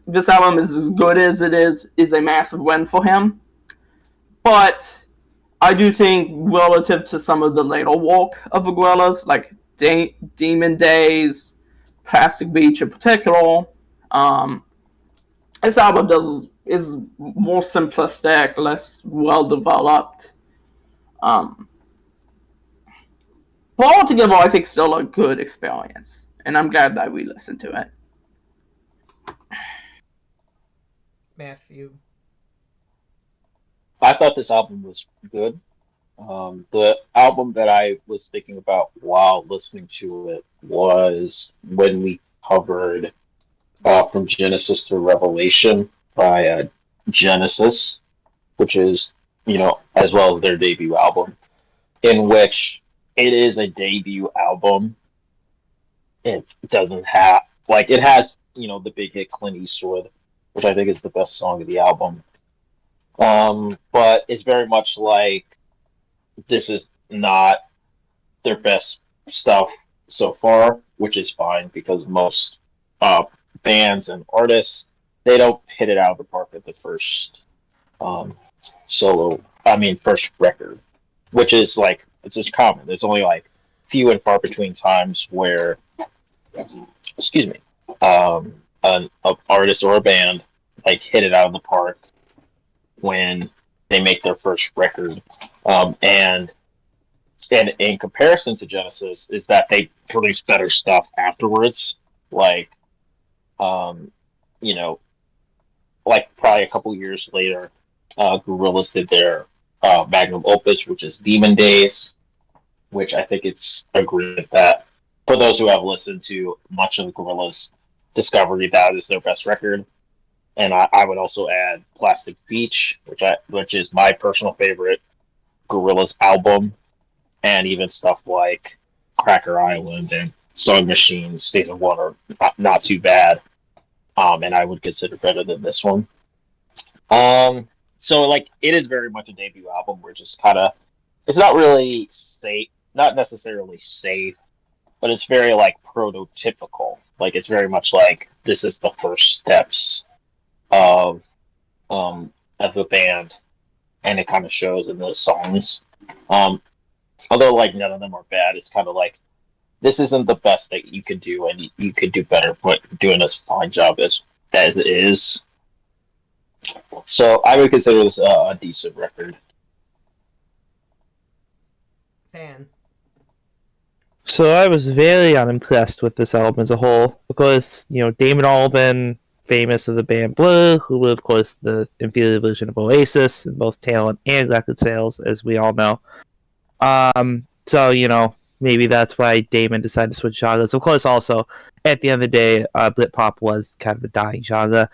this album is as good as it is a massive win for him. But I do think, relative to some of the later work of the Gorillaz, like Demon Days, Plastic Beach in particular, this album is more simplistic, less well developed. But altogether, I think still a good experience, and I'm glad that we listened to it. Matthew. I thought this album was good. The album that I was thinking about while listening to it was when we covered From Genesis to Revelation by Genesis, which is, as well as their debut album, in which it is a debut album. It doesn't have, it has, the big hit Clint Eastwood, which I think is the best song of the album. But it's very much like this is not their best stuff so far, which is fine because most bands and artists, they don't hit it out of the park at the first first record, which is it's just common. There's only few and far between times where, excuse me, an artist or a band hit it out of the park when they make their first record. And in comparison to Genesis, is that they produce better stuff afterwards. Probably a couple years later, Gorillaz did their magnum opus, which is Demon Days, which I think it's agreed that for those who have listened to much of the Gorillaz discovery, that is their best record. And I would also add Plastic Beach, which is my personal favorite Gorillaz-Album, and even stuff like Cracker Island and Song Machine Season 1 are not too bad, and I would consider better than this one. So it is very much a debut album. We're just kind of, it's not really safe, not necessarily safe, but it's very prototypical. It's very much this is the first steps of the band, and it kind of shows in those songs. Although none of them are bad, it's kind of this isn't the best that you could do, and you could do better, but doing a fine job as it is. So I would consider this a decent record. Fan. So I was very unimpressed with this album as a whole. Of course, Damon Albarn, famous of the band Blur, who were, of course, the inferior version of Oasis in both talent and record sales, as we all know. So, maybe that's why Damon decided to switch genres. Of course, also, at the end of the day, Britpop was kind of a dying genre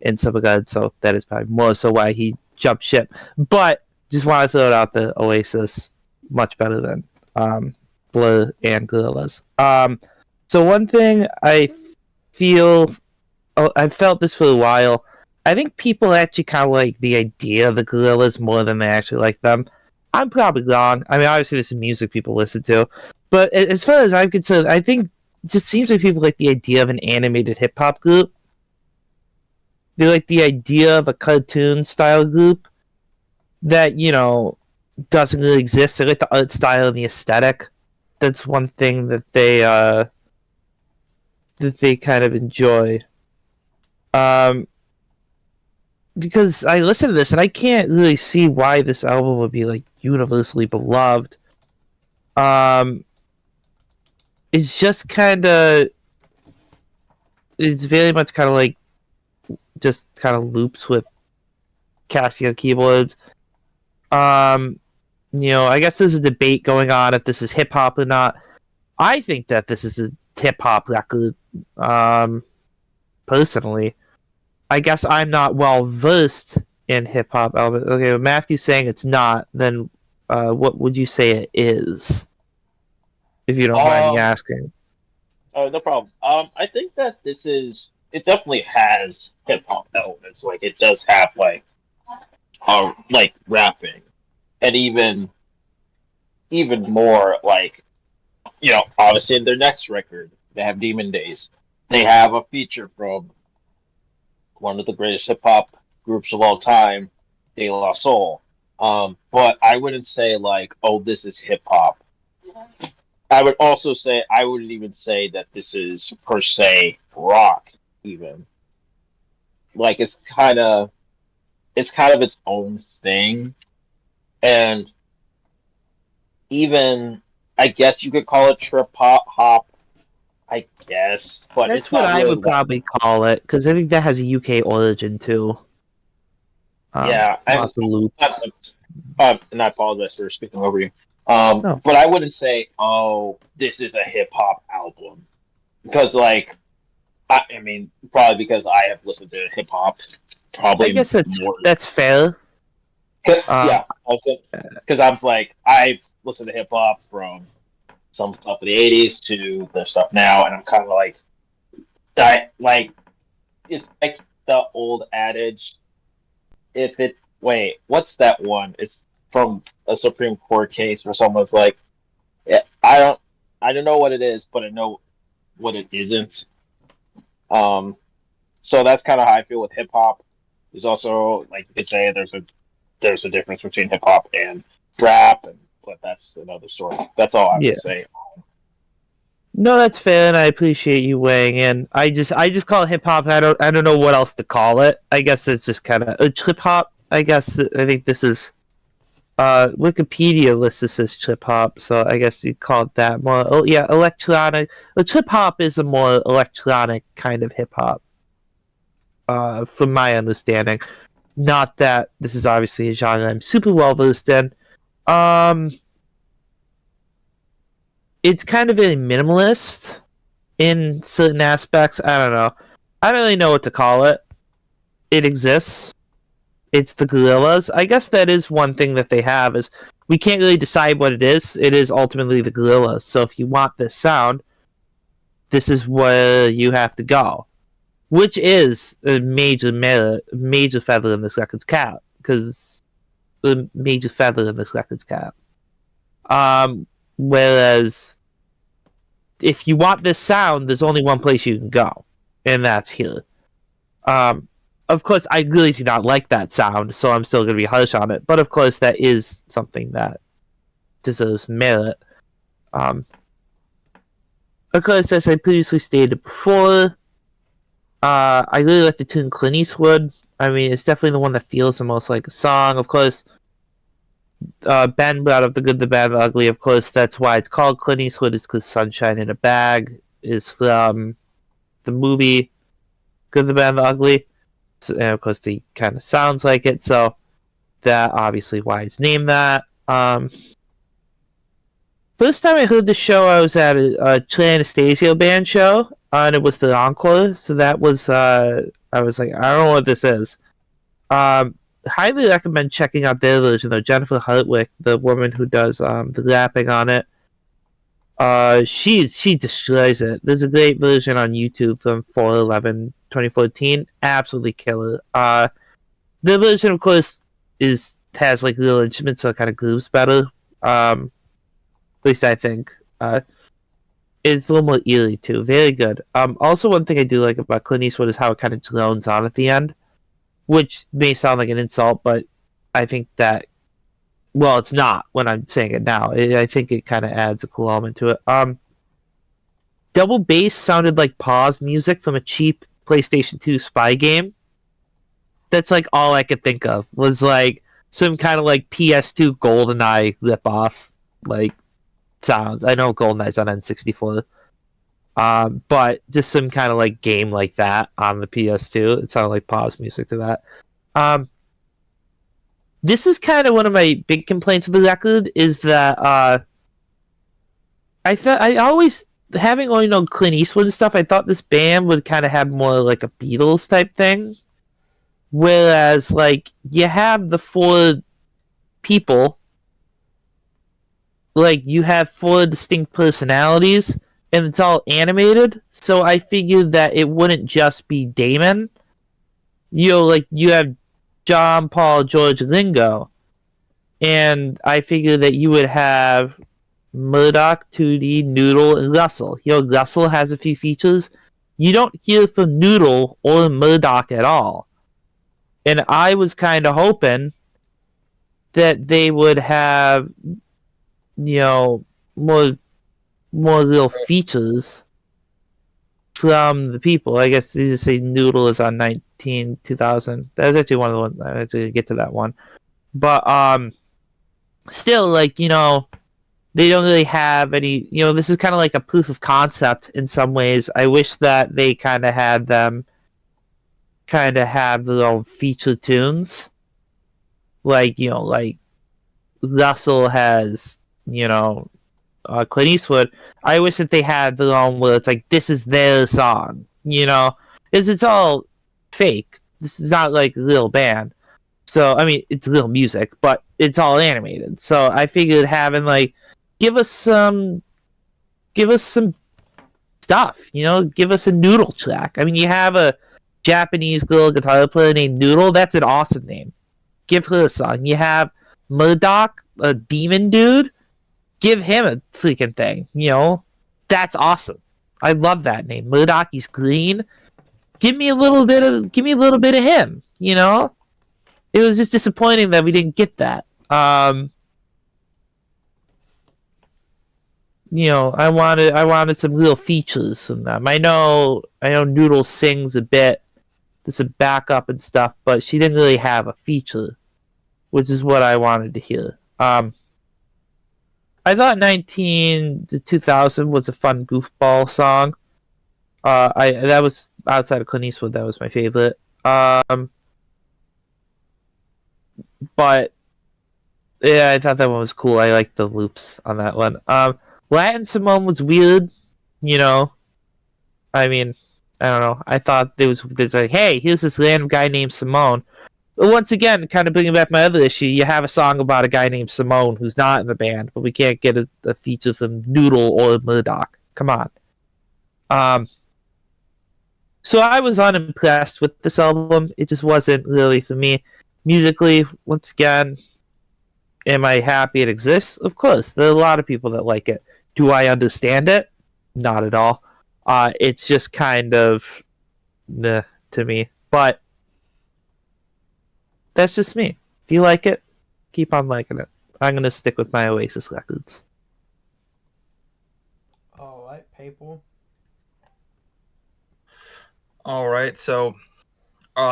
in some regard, so that is probably more so why he jumped ship. But, just want to throw it out there, Oasis, much better than Blur and Gorillaz. So one thing I I've felt this for a while. I think people actually kind of like the idea of the Gorillaz more than they actually like them. I'm probably wrong. I mean, obviously, this is music people listen to. But as far as I'm concerned, I think it just seems like people like the idea of an animated hip-hop group. They like the idea of a cartoon-style group that, doesn't really exist. They like the art style and the aesthetic. That's one thing that they kind of enjoy. Because I listen to this and I can't really see why this album would be universally beloved. It's just kind of, it's very much kind of just kind of loops with Casio keyboards. I guess there's a debate going on if this is hip hop or not. I think that this is a hip hop record. Personally, I guess I'm not well versed in hip hop albums. Okay, but Matthew's saying it's not. Then, what would you say it is? If you don't mind me asking. No problem. I think that it definitely has hip hop elements. It does have rapping, and even more obviously in their next record they have Demon Days. They have a feature from one of the greatest hip hop groups of all time, De La Soul. But I wouldn't say this is hip hop. I wouldn't even say that this is per se rock. Even it's kind of its own thing, and even I guess you could call it trip hop. I guess, but That's it's what not I really would probably call it, because I think that has a UK origin too. Yeah, and Lots of loops. and I apologize for speaking over you. No. But I wouldn't say, oh, this is a hip hop album because, like, I mean, probably because I have listened to hip hop I probably guess more. that's fair. Yeah, because I'm like I've listened to hip hop from some stuff in the '80s to the stuff now, and I'm kind of like, it's like the old adage. If it what's that one? It's from a Supreme Court case where someone's like, yeah, I don't know what it is, but I know what it isn't. So that's kind of how I feel with hip hop. There's also, like you could say, there's a difference between hip hop and rap, but that's another story. That's all I Yeah. would say. No, that's fair, and I appreciate you weighing in. I just call it hip hop. I don't know what else to call it. I guess it's just kind of hip hop. I guess I think this is Wikipedia lists this as trip hop, so I guess you call it that more. Oh yeah, electronic. Trip hop is a more electronic kind of hip hop, from my understanding. Not that this is obviously a genre I'm super well versed in. It's kind of very minimalist in certain aspects. I don't know. I don't really know what to call it. It exists. It's the Gorillaz. I guess that is one thing that they have is we can't really decide what it is. It is ultimately the Gorillaz. So if you want this sound, this is where you have to go. Which is a major feather in this record's cap. Because the major feather in this record's cap. Whereas if you want this sound, there's only one place you can go. And that's here. Of course, I really do not like that sound, so I'm still going to be harsh on it. But of course, that is something that deserves merit. Of course, as I previously stated before, I really like the tune Clint Eastwood. I mean, it's definitely the one that feels the most like a song. Of course, Ben brought up The Good, the Bad, the Ugly. Of course, that's why it's called Clint Eastwood. It's because Sunshine in a Bag is from the movie Good, the Bad, and the Ugly. And of course, he kind of sounds like it, so that obviously why it's named that. First time I heard the show, I was at a Trey Anastasio band show, and it was the encore. So that was I was like, I don't know what this is. Highly recommend checking out their version though. Jennifer Hartwick, the woman who does the rapping on it. She destroys it. There's a great version on YouTube from 4/11/2014. Absolutely killer. The version, of course, has like real instruments, so it kind of grooves better. At least I think. It's a little more eerie too. Very good. Also, one thing I do like about Clint Eastwood is how it kind of drones on at the end, which may sound like an insult, but I think that. Well, it's not when I'm saying it now. I think it kind of adds a cool element to it. Double bass sounded like pause music from a cheap PlayStation 2 spy game. That's like all I could think of was like some kind of like PS2 GoldenEye ripoff like sounds. I know GoldenEye's on N64. But just some kind of like game like that on the PS2. It sounded like pause music to that. This is kind of one of my big complaints with the record is that I always having only known Clint Eastwood and stuff. I thought this band would kind of have more like a Beatles type thing, whereas like you have the four people, like you have four distinct personalities, and it's all animated. So I figured that it wouldn't just be Damon. Like you have John, Paul, George, Ringo. And I figured that you would have Murdoch, Tootie, Noodle, and Russell. Russell has a few features. You don't hear from Noodle or Murdoch at all. And I was kind of hoping that they would have, more real features from the people. I guess you just say Noodle is on 2000. That's actually one of the ones. I have to get to that one. But still, like, they don't really have any, this is kind of like a proof of concept in some ways. I wish that they kind of had them have their own feature tunes. like like Russell has Clint Eastwood. I wish that they had the one where it's like this is their song, because it's all fake. This is not like a real band. So I mean, it's real music, but it's all animated. So I figured having like give us some stuff, give us a Noodle track. I mean, you have a Japanese girl guitar player named Noodle. That's an awesome name. Give her a song. You have Murdoch, a demon dude. Give him a freaking thing. That's awesome. I love that name. Murdoch. He's green. Give me a little bit of him. It was just disappointing that we didn't get that. I wanted some real features from them. I know Noodle sings a bit. There's a backup and stuff, but she didn't really have a feature, which is what I wanted to hear. I thought 19 to 2000 was a fun goofball song. That was outside of Clint Eastwood. That was my favorite. But yeah, I thought that one was cool. I liked the loops on that one. Latin Simone was weird. I mean, I don't know. I thought there's like, hey, here's this random guy named Simone. But once again, kind of bringing back my other issue, you have a song about a guy named Simone who's not in the band, but we can't get a feature from Noodle or Murdoch. Come on. So I was unimpressed with this album. It just wasn't really for me. Musically, once again, am I happy it exists? Of course. There are a lot of people that like it. Do I understand it? Not at all. It's just kind of meh to me. But that's just me. If you like it, keep on liking it. I'm going to stick with my Oasis records. Alright, people. Alright, so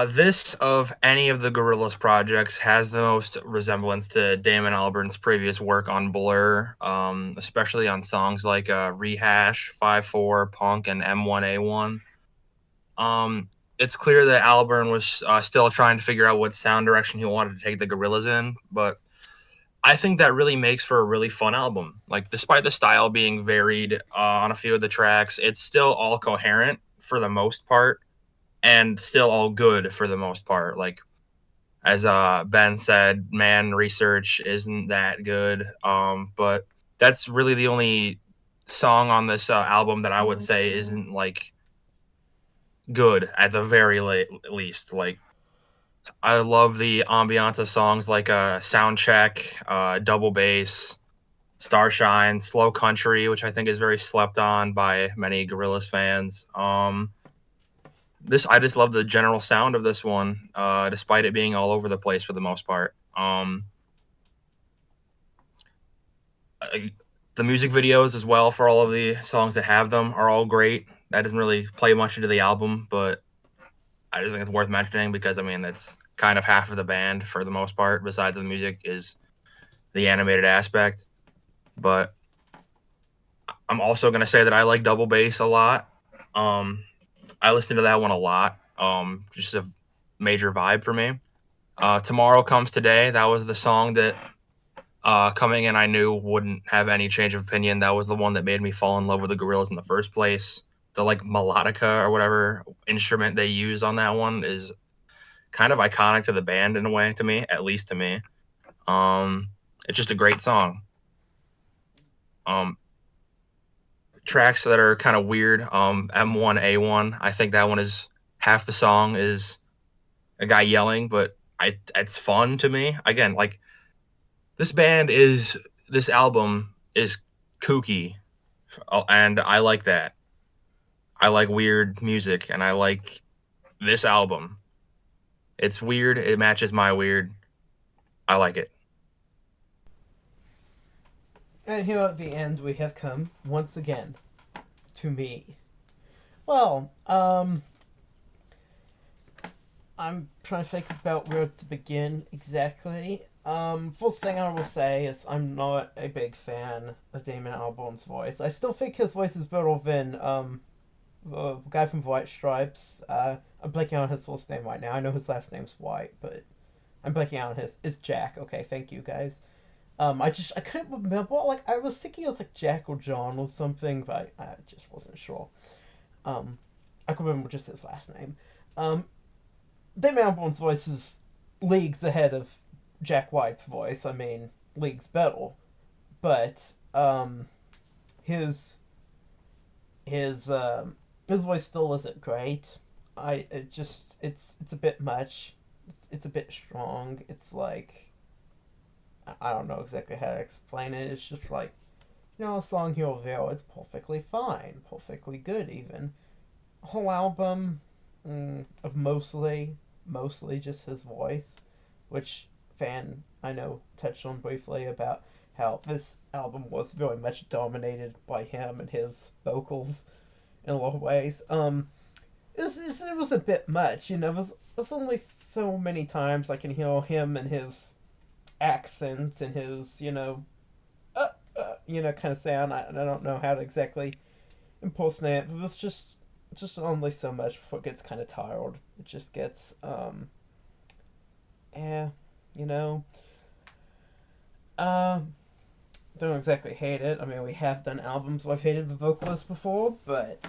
this of any of the Gorillaz projects has the most resemblance to Damon Albarn's previous work on Blur, especially on songs like Rehash, 5-4, Punk, and M1A1. It's clear that Albarn was still trying to figure out what sound direction he wanted to take the Gorillaz in, but I think that really makes for a really fun album. Like, despite the style being varied on a few of the tracks, it's still all coherent for the most part, and still all good for the most part. Like, as Ben said, man, research isn't that good, but that's really the only song on this album that I would say isn't, like, good at the very least. Like, I love the ambiance of songs like Soundcheck, Double Bass, Starshine, Slow Country, which I think is very slept on by many Gorillaz fans. I just love the general sound of this one, despite it being all over the place for the most part. The music videos as well for all of the songs that have them are all great. That doesn't really play much into the album, but I just think it's worth mentioning because, I mean, that's kind of half of the band for the most part, besides the music, is the animated aspect. But I'm also going to say that I like Double Bass a lot. I listen to that one a lot. Just a major vibe for me. Tomorrow Comes Today. That was the song that coming in I knew wouldn't have any change of opinion. That was the one that made me fall in love with the Gorillaz in the first place. The like melodica or whatever instrument they use on that one is kind of iconic to the band in a way, to me, at least to me. It's just a great song. Tracks that are kind of weird. M1A1. I think that one is half the song is a guy yelling, but it's fun to me. Again, like this album is kooky, and I like that. I like weird music, and I like this album. It's weird. It matches my weird. I like it. And here at the end, we have come once again to me. Well, I'm trying to think about where to begin exactly. First thing I will say is I'm not a big fan of Damon Albarn's voice. I still think his voice is better than the guy from White Stripes. I'm blanking on his first name right now. I know his last name's White, but I'm blanking out on his. It's Jack. Okay, thank you guys. I couldn't remember. Like I was thinking it was like Jack or John or something, but I just wasn't sure. I could remember just his last name. Damon Albarn's voice is leagues ahead of Jack White's voice. I mean, leagues better. But his his voice still isn't great. It's a bit much. It's a bit strong. It's like I don't know exactly how to explain it. It's just like a song here or there. It's perfectly fine, perfectly good even. Whole album of mostly just his voice, which fan I know touched on briefly about how this album was very much dominated by him and his vocals in a lot of ways. It was a bit much, there's only so many times I can hear him and his accents and his, kind of sound. I don't know how to exactly impersonate it, but it's just only so much before it gets kind of tired. It just gets, you know. Don't exactly hate it. I mean, we have done albums where I've hated the vocalist before, but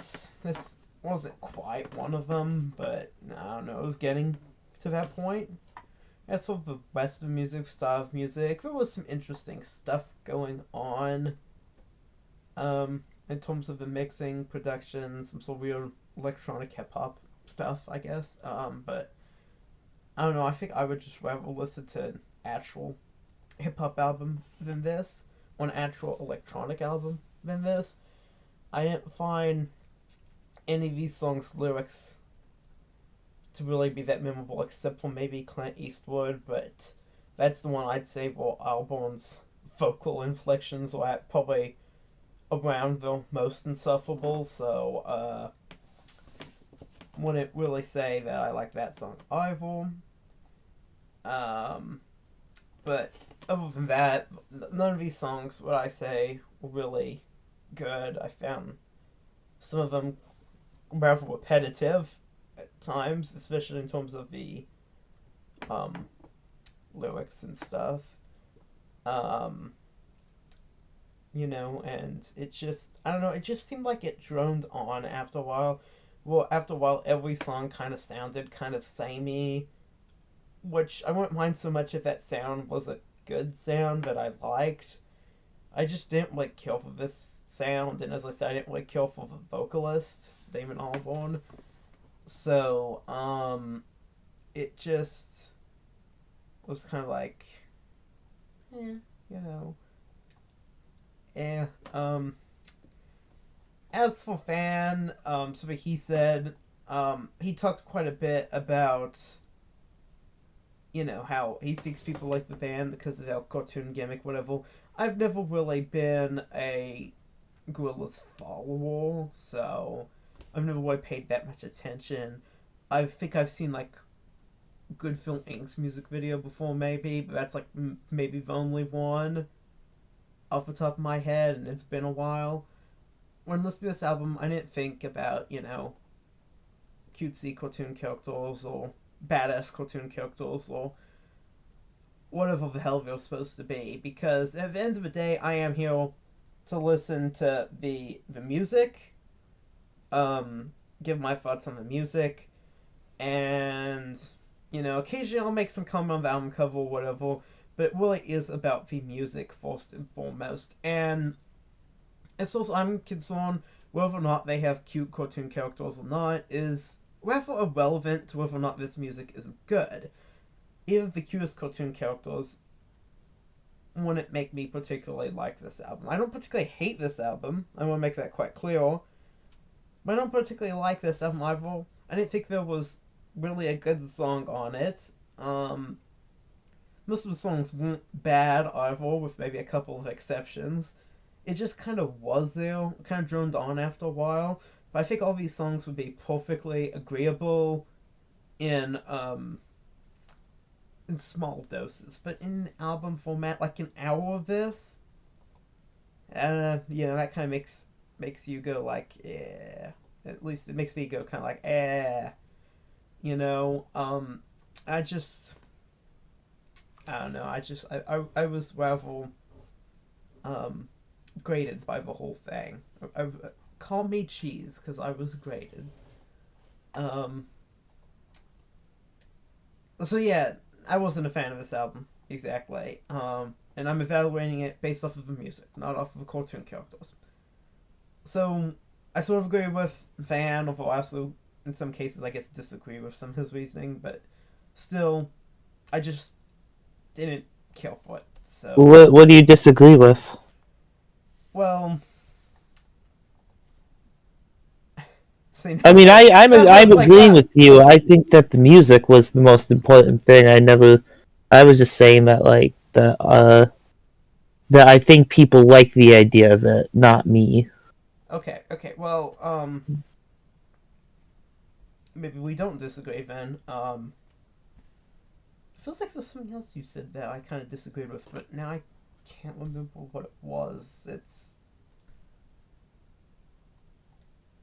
this wasn't quite one of them. But I don't know, it was getting to that point. As for the rest of the music, style of music, there was some interesting stuff going on. In terms of the mixing, production, some sort of weird electronic hip hop stuff, I guess. But I don't know. I think I would just rather listen to an actual hip hop album than this, or an actual electronic album than this. I didn't find any of these songs' lyrics to really be that memorable, except for maybe Clint Eastwood, but that's the one I'd say where Albarn's vocal inflections were at probably around the most insufferable, so wouldn't really say that I like that song either. But other than that, none of these songs would I say were really good. I found some of them rather repetitive at times, especially in terms of the lyrics and stuff. And it just, I don't know, it just seemed like it droned on after a while. Well, after a while, every song kind of sounded kind of samey, which I wouldn't mind so much if that sound was a good sound that I liked. I just didn't really care for this sound, and as I said, I didn't really care for the vocalist, Damon Albarn. So, it just was kind of like, you know. As for Fan, so he said, he talked quite a bit about, how he thinks people like the band because of their cartoon gimmick, whatever. I've never really been a Gorillaz follower, so I've never really paid that much attention. I think I've seen, like, Good Film Inc.'s music video before, maybe, but that's, like, maybe the only one off the top of my head, and it's been a while. When listening to this album, I didn't think about, cutesy cartoon characters or badass cartoon characters or whatever the hell they're supposed to be, because at the end of the day, I am here to listen to the music, give my thoughts on the music, and, occasionally I'll make some comment on the album cover or whatever, but it really is about the music first and foremost. And as far as I'm concerned, whether or not they have cute cartoon characters or not is rather irrelevant to whether or not this music is good. Even the cutest cartoon characters wouldn't make me particularly like this album. I don't particularly hate this album, I want to make that quite clear, but I don't particularly like this album either. I didn't think there was really a good song on it. Most of the songs weren't bad either, with maybe a couple of exceptions. It just kind of was there, kind of droned on after a while. But I think all these songs would be perfectly agreeable in small doses. But in album format, like an hour of this, that kind of makes you go like, yeah. At least it makes me go kind of like, I just, I don't know. I was rather graded by the whole thing. Call me cheese because I was graded. Um, so yeah, I wasn't a fan of this album exactly. And I'm evaluating it based off of the music, not off of the cartoon characters. So I sort of agree with Van, although I also, in some cases, I guess disagree with some of his reasoning. But still, I just didn't care for it. So What do you disagree with? well, see, I mean, I'm like agreeing with you. I think that the music was the most important thing. I was just saying that that I think people like the idea of it, not me. okay. Well, maybe we don't disagree then. It feels like there's something else you said that I kind of disagreed with, but now I can't remember what it was.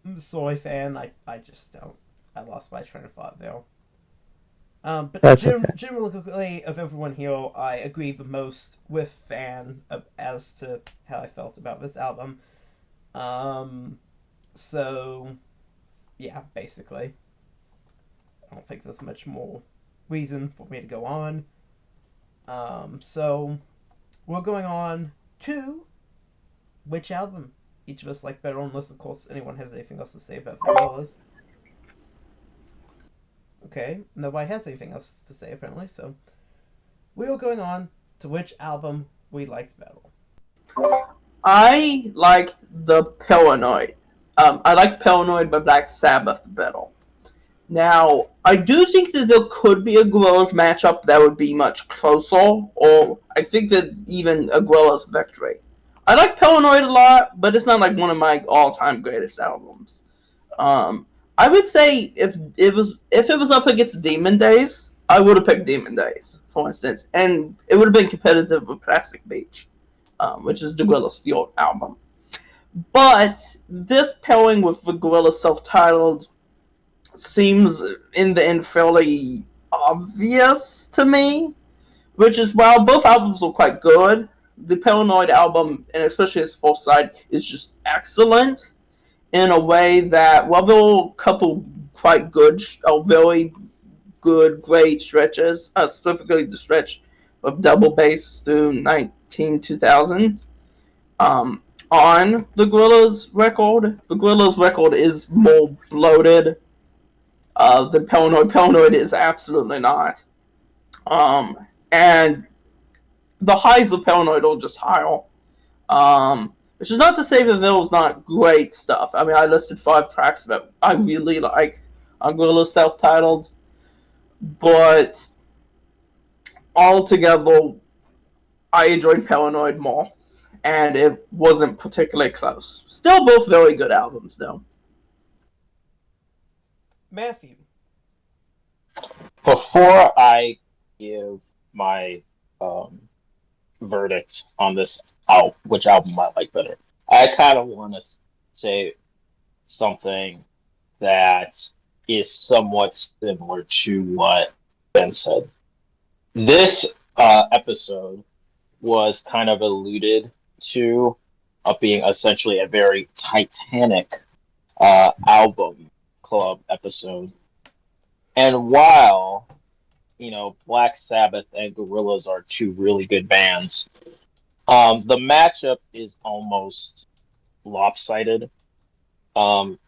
I'm sorry, fan. I just don't. I lost my train of thought there. But That's okay. generally, of everyone here, I agree the most with Fan as to how I felt about this album. So, yeah, basically. I don't think there's much more reason for me to go on. So, we're going on to which album each of us like better, unless, of course, anyone has anything else to say about Gorillaz. Okay, nobody has anything else to say, apparently, so we are going on to which album we liked better. I liked the Paranoid. I like Paranoid by Black Sabbath better. Now, I do think that there could be a Gorillaz matchup that would be much closer, or I think that even a Gorillaz victory. I like Paranoid a lot, but it's not like one of my all-time greatest albums. I would say if it was up against Demon Days, I would have picked Demon Days, for instance, and it would have been competitive with Plastic Beach, which is the Gorillaz Field album. But this pairing with the Gorillaz self-titled seems in the end fairly obvious to me, which is while both albums are quite good, the Paranoid album, and especially its fourth side, is just excellent in a way that, while there were a couple quite good, very good, great stretches, specifically the stretch of double bass through 2000, um, on the Gorillaz record is more bloated. The Paranoid is absolutely not. Um, and the highs of Paranoid are just higher. Which is not to say that there was not great stuff. I mean, I listed 5 tracks that I really like on Gorillaz self-titled, but altogether, I enjoyed Paranoid more, and it wasn't particularly close. Still both very good albums, though. Matthew. Before I give my um, verdict on this which album I like better, I kind of want to say something that is somewhat similar to what Ben said. This episode was kind of alluded to being essentially a very Titanic album club episode. And while, Black Sabbath and Gorillaz are two really good bands, the matchup is almost lopsided. Um,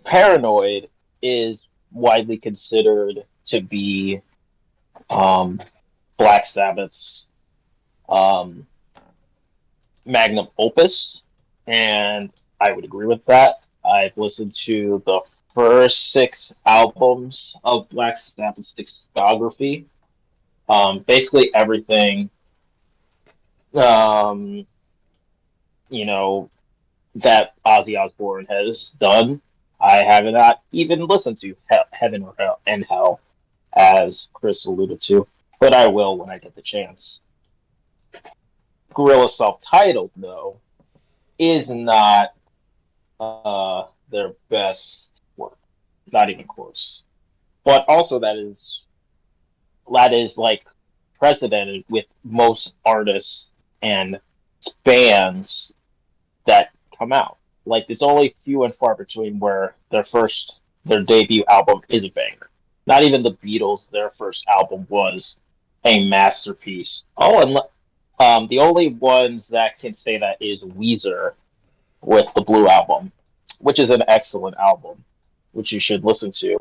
Paranoid is widely considered to be Black Sabbath's um, magnum opus, and I would agree with that. I've listened to the first 6 albums of Black Sabbath's discography. Basically everything, um, that Ozzy Osbourne has done, I have not even listened to Heaven or Hell and Hell, as Chris alluded to, but I will when I get the chance. Gorilla self-titled, though, is not their best work, not even close. But also that is like unprecedented with most artists and bands that come out. Like it's only few and far between where their debut album is a banger. Not even the Beatles, their first album was a masterpiece. Oh, and the only ones that can say that is Weezer with the Blue Album, which is an excellent album, which you should listen to.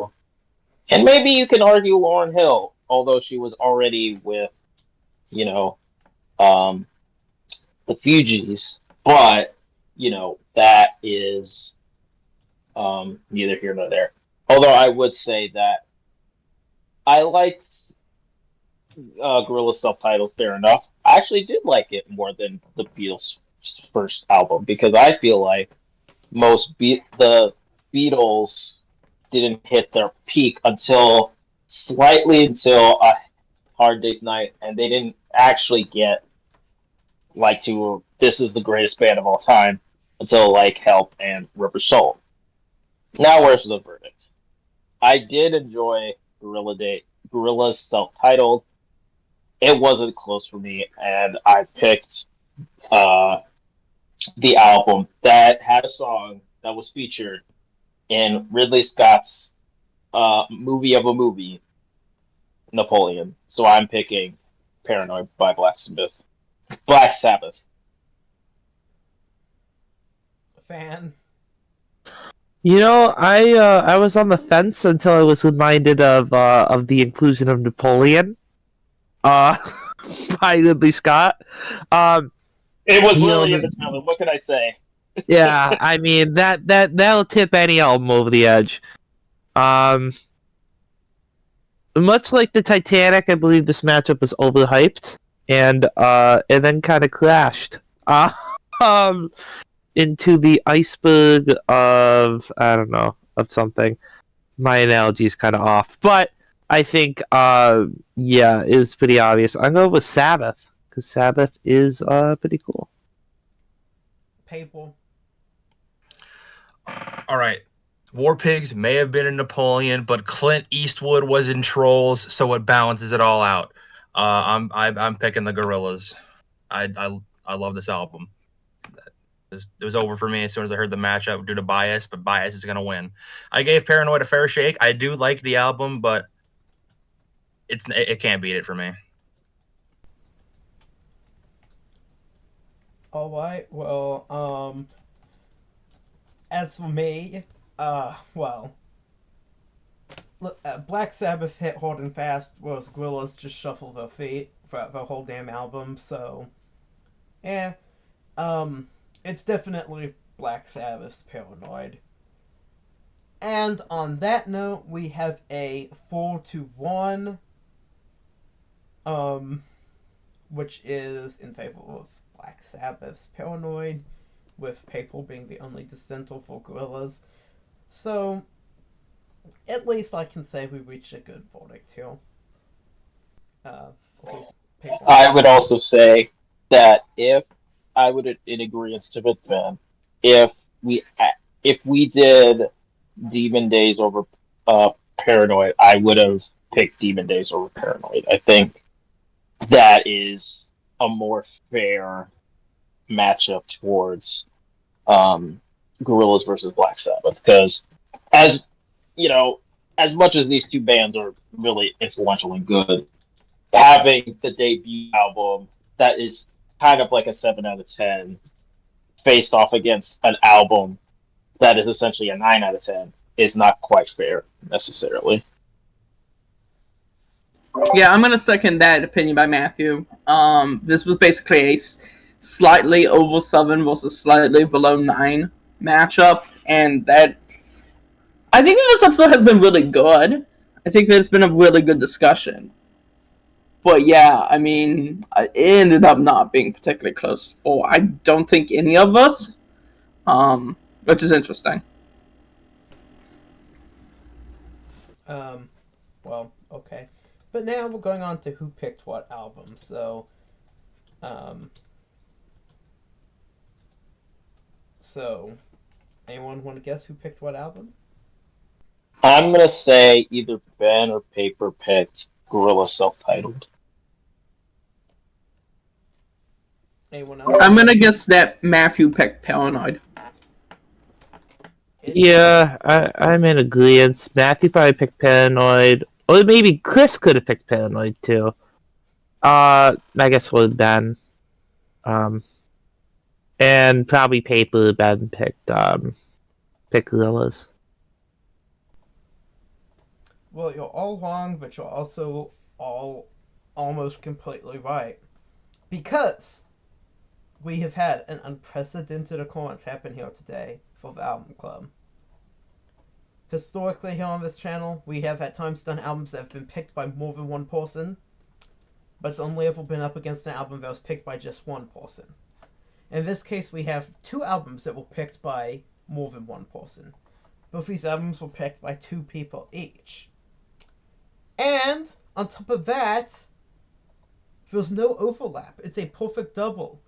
And maybe you can argue Lauryn Hill, although she was already with, you know, um, the Fugees, but that is neither here nor there. Although I would say that I liked Gorillaz self-titled fair enough. I actually did like it more than the Beatles' first album because I feel like the Beatles didn't hit their peak until a Hard Day's Night, and they didn't actually get to this is the greatest band of all time until like Help and Rubber Soul. Now where's the verdict? I did enjoy Gorillaz self-titled. It wasn't close for me, and I picked the album that had a song that was featured in Ridley Scott's movie of a movie, Napoleon. So I'm picking Paranoid by Black Sabbath. Black Sabbath. Fan. I was on the fence until I was reminded of the inclusion of Napoleon, by Ridley Scott. It was really in the trailer. What can I say? Yeah, I mean that'll tip any album over the edge. Much like the Titanic, I believe this matchup was overhyped and then kind of crashed into the iceberg of something. My analogy is kind of off, but I think it's pretty obvious. I'm going with Sabbath because Sabbath is pretty cool. People. All right. War Pigs may have been in Napoleon, but Clint Eastwood was in Trolls, so it balances it all out. I'm picking the Gorillaz. I love this album. It was over for me as soon as I heard the matchup due to bias, but bias is gonna win. I gave Paranoid a fair shake. I do like the album, but it can't beat it for me. All right. Well, as for me, Black Sabbath hit hard and fast, whereas Gorillaz just shuffle their feet for the whole damn album. So, yeah, it's definitely Black Sabbath's Paranoid. And on that note, we have a 4-1, which is in favor of Black Sabbath's Paranoid, with Papal being the only dissenter for Gorillaz. So, at least I can say we reached a good verdict here. I would also say that if I would, in agreement to it, Ben, if we did Demon Days over Paranoid, I would have picked Demon Days over Paranoid. I think that is a more fair matchup towards Gorillaz versus Black Sabbath, because as as much as these two bands are really influential and good, having the debut album that is kind of like a 7 out of 10 faced off against an album that is essentially a 9 out of 10 is not quite fair necessarily. Yeah, I'm gonna second that opinion by Matthew. This was basically a slightly over 7 versus slightly below 9 matchup, and that I think this episode has been really good. I think that it's been a really good discussion. But yeah, I mean, it ended up not being particularly close for I don't think any of us, which is interesting. Well, okay. But now we're going on to who picked what album. So, anyone want to guess who picked what album? I'm gonna say either Ben or Paper picked Gorillaz self-titled. Anyone else? I'm gonna guess that Matthew picked Paranoid. Yeah, I'm in agreement. Matthew probably picked Paranoid. Or maybe Chris could have picked Paranoid too. I guess it would have been. And probably Paper would have been picked Gorillaz. Well, you're all wrong, but you're also all almost completely right. Because we have had an unprecedented occurrence happen here today for the album club. Historically here on this channel, we have at times done albums that have been picked by more than one person, but it's only ever been up against an album that was picked by just one person. In this case, we have 2 albums that were picked by more than one person. Both these albums were picked by 2 people each. And, on top of that, there's no overlap. It's a perfect double.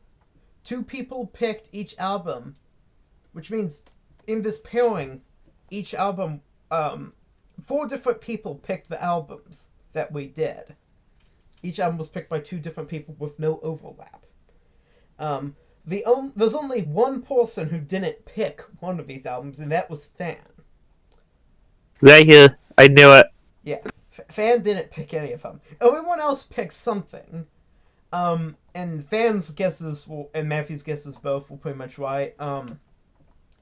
2 people picked each album, which means in this pairing, each album, 4 different people picked the albums that we did. Each album was picked by 2 different people with no overlap. There's only one person who didn't pick one of these albums, and that was Fan. Right here. I knew it. Yeah, Fan didn't pick any of them. Everyone else picked something. And Fan's guesses and Matthew's guesses both were pretty much right.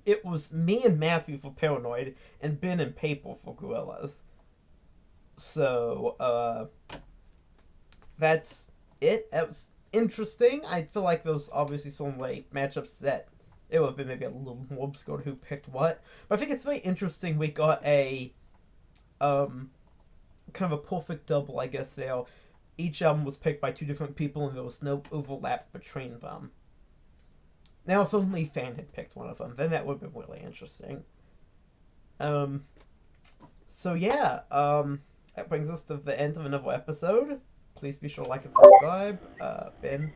It was me and Matthew for Paranoid, and Ben and Paper for Gorillaz. So, that's it. That was interesting. I feel like there was obviously some matchups that it would have been maybe a little more obscure who picked what. But I think it's very interesting we got a kind of a perfect double, I guess, there. Each album was picked by 2 different people and there was no overlap between them. Now if only Fan had picked one of them, then that would have been really interesting. So yeah, that brings us to the end of another episode. Please be sure to like and subscribe. Ben?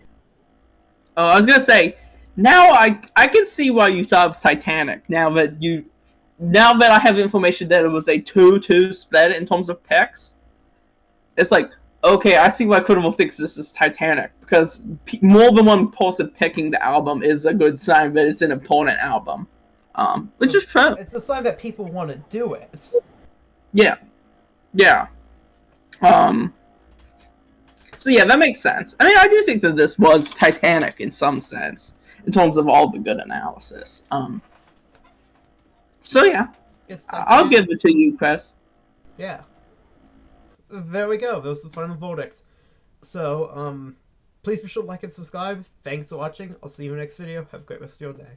Oh, I was gonna say, now I can see why you thought it was Titanic. Now that I have information that it was a 2-2 split in terms of picks, it's like, okay, I see why Critical thinks this is Titanic, because more than one person picking the album is a good sign that it's an important album. Which is true. It's a sign that people want to do it. Yeah. So yeah, that makes sense. I mean, I do think that this was Titanic in some sense, in terms of all the good analysis. So yeah, I'll give it to you, Chris. Yeah. There we go. That was the final verdict. So, please be sure to like and subscribe. Thanks for watching. I'll see you in the next video. Have a great rest of your day.